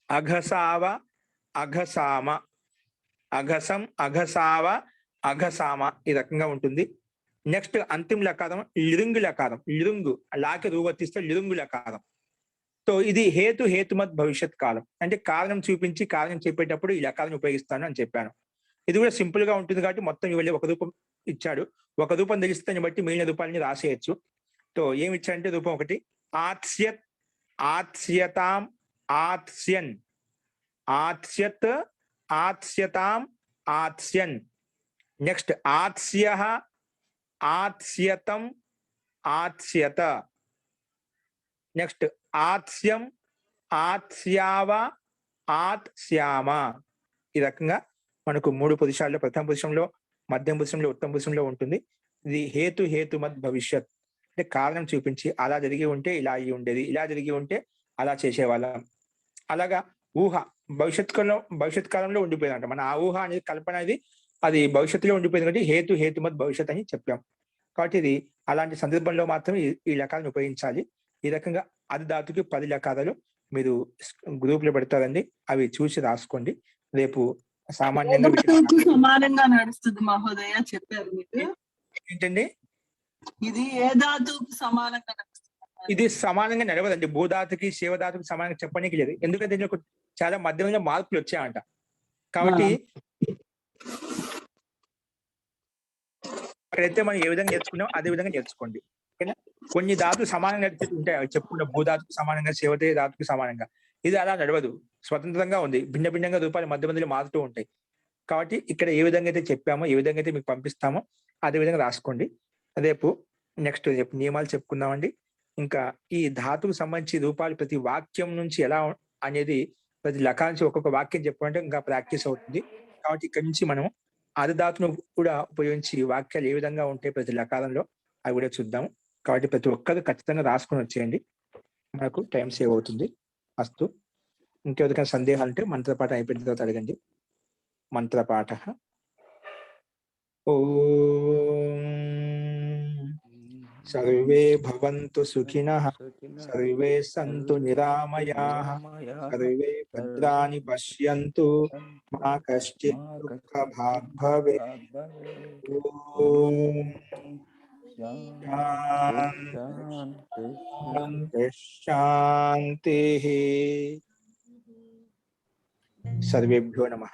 Speaker 2: అఘసావ, అఘసామ. అఘసం, అఘసావ, అఘసామ. ఈ రకంగా ఉంటుంది. నెక్స్ట్ అంతిమ లకారం లిరుంగు లకారం. లిరుంగు లాకి రూపొత్తిస్తే లిరుంగు లకారం. సో ఇది హేతుమత్ భవిష్యత్ కాలం. అంటే కారణం చూపించి కారణం చెప్పేటప్పుడు ఈ లకారాన్ని ఉపయోగిస్తాను అని చెప్పాను. ఇది కూడా సింపుల్ గా ఉంటుంది కాబట్టి మొత్తం ఇవ్వలే, ఒక రూపం ఇచ్చాడు. ఒక రూపం తెలిస్తే దాన్ని బట్టి మిగిలిన రూపాలని రాసేయచ్చు. సో ఏమి ఇచ్చారంటే రూపం ఒకటి ఆత్స్యత్, ఆత్స్యతాం, ఆత్స్యన్, ఆత్స్యత్, ఆత్స్యతాం, ఆత్స్యన్. నెక్స్ట్ ఆత్స్యః, ఆత్స్యతం, ఆత్స్యత. నెక్స్ట్ ఆత్స్యం, ఆత్స్యావ, ఆత్స్యామ. ఈ రకంగా మనకు 3 పొజిషన్లో, ప్రథమ పొజిషన్లో, మధ్యం పొజిషన్లో, ఉత్తమ పొజిషన్లో ఉంటుంది. ఇది హేతుమద్ భవిష్యత్ అంటే కారణం చూపించి అలా జరిగి ఉంటే ఇలా అయ్యి ఉండేది, ఇలా జరిగి ఉంటే అలా చేసేవాళ్ళం. అలాగా ఊహ భవిష్యత్ కాలంలో ఉండిపోయిందంట. మన ఆ ఊహ అనేది కల్పన అనేది అది భవిష్యత్తులో ఉండిపోయింది కాబట్టి హేతుమద్ భవిష్యత్ అని చెప్పాం. కాబట్టి ఇది అలాంటి సందర్భంలో మాత్రమే ఈ లకాలను ఉపయోగించాలి. ఈ రకంగా అది ధాతుకి 10 లకారాలు మీరు గ్రూప్ లో పెడతారండి. అవి చూసి రాసుకోండి. రేపు సామాన్యంగా
Speaker 6: సమానంగా నడుస్తుంది మహోదయ చెప్పారు మీకు.
Speaker 2: ఏంటండి
Speaker 6: ఇది ఏ ధాతువుకు సమానంగా నడుస్తుంది?
Speaker 2: ఇది సమానంగా నడవదండి. భూధాతుకి శివధాతుకి సమానంగా చెప్పడానికి లేదు. ఎందుకంటే దీనిలో చాలా మధ్యలో మార్పులు వచ్చాయంట. కాబట్టి అక్కడైతే మనం ఏ విధంగా నేర్చుకున్నాం అదే విధంగా నేర్చుకోండి. ఓకేనా? కొన్ని ధాతులు సమానంగా ఉంటాయి చెప్పుకున్న భూధాతుకు సమానంగా, శివతే ధాతుకు సమానంగా. ఇది అలా నడవదు, స్వతంత్రంగా ఉంది. భిన్నంగా రూపాయలు మధ్యలో మారుతూ ఉంటాయి. కాబట్టి ఇక్కడ ఏ విధంగా అయితే చెప్పామో, ఏ విధంగా అయితే మీకు పంపిస్తామో అదే విధంగా రాసుకోండి. రేపు రేపు నియమాలు చెప్పుకుందామండి. ఇంకా ఈ ధాతుకు సంబంధించి రూపాలు ప్రతి వాక్యం నుంచి ఎలా అనేది ప్రతి లకాల నుంచి ఒక్కొక్క వాక్యం చెప్పుకుంటే ఇంకా ప్రాక్టీస్ అవుతుంది. కాబట్టి ఇక్కడ నుంచి మనం ఆది ధాతును కూడా ఉపయోగించి వాక్యాలు ఏ విధంగా ఉంటాయి ప్రతి లకాలంలో అవి కూడా చూద్దాము. కాబట్టి ప్రతి ఒక్కరు ఖచ్చితంగా రాసుకొని వచ్చేయండి, మనకు టైం సేవ్ అవుతుంది. అస్తు. ఇంకెవరికైనా సందేహాలు ఉంటే మంత్రపాఠం అయిపోయిన తర్వాత అడగండి. మంత్రపాఠ. ఓం సర్వే భవంతు సుఖినః, సర్వే సంతు నిరామయాః, సర్వే భద్రాణి పశ్యంతు, మా కశ్చిత్ దుఃఖభాగ్ భవేత్. ఓం శాంతిః. సర్వేభ్యో నమః.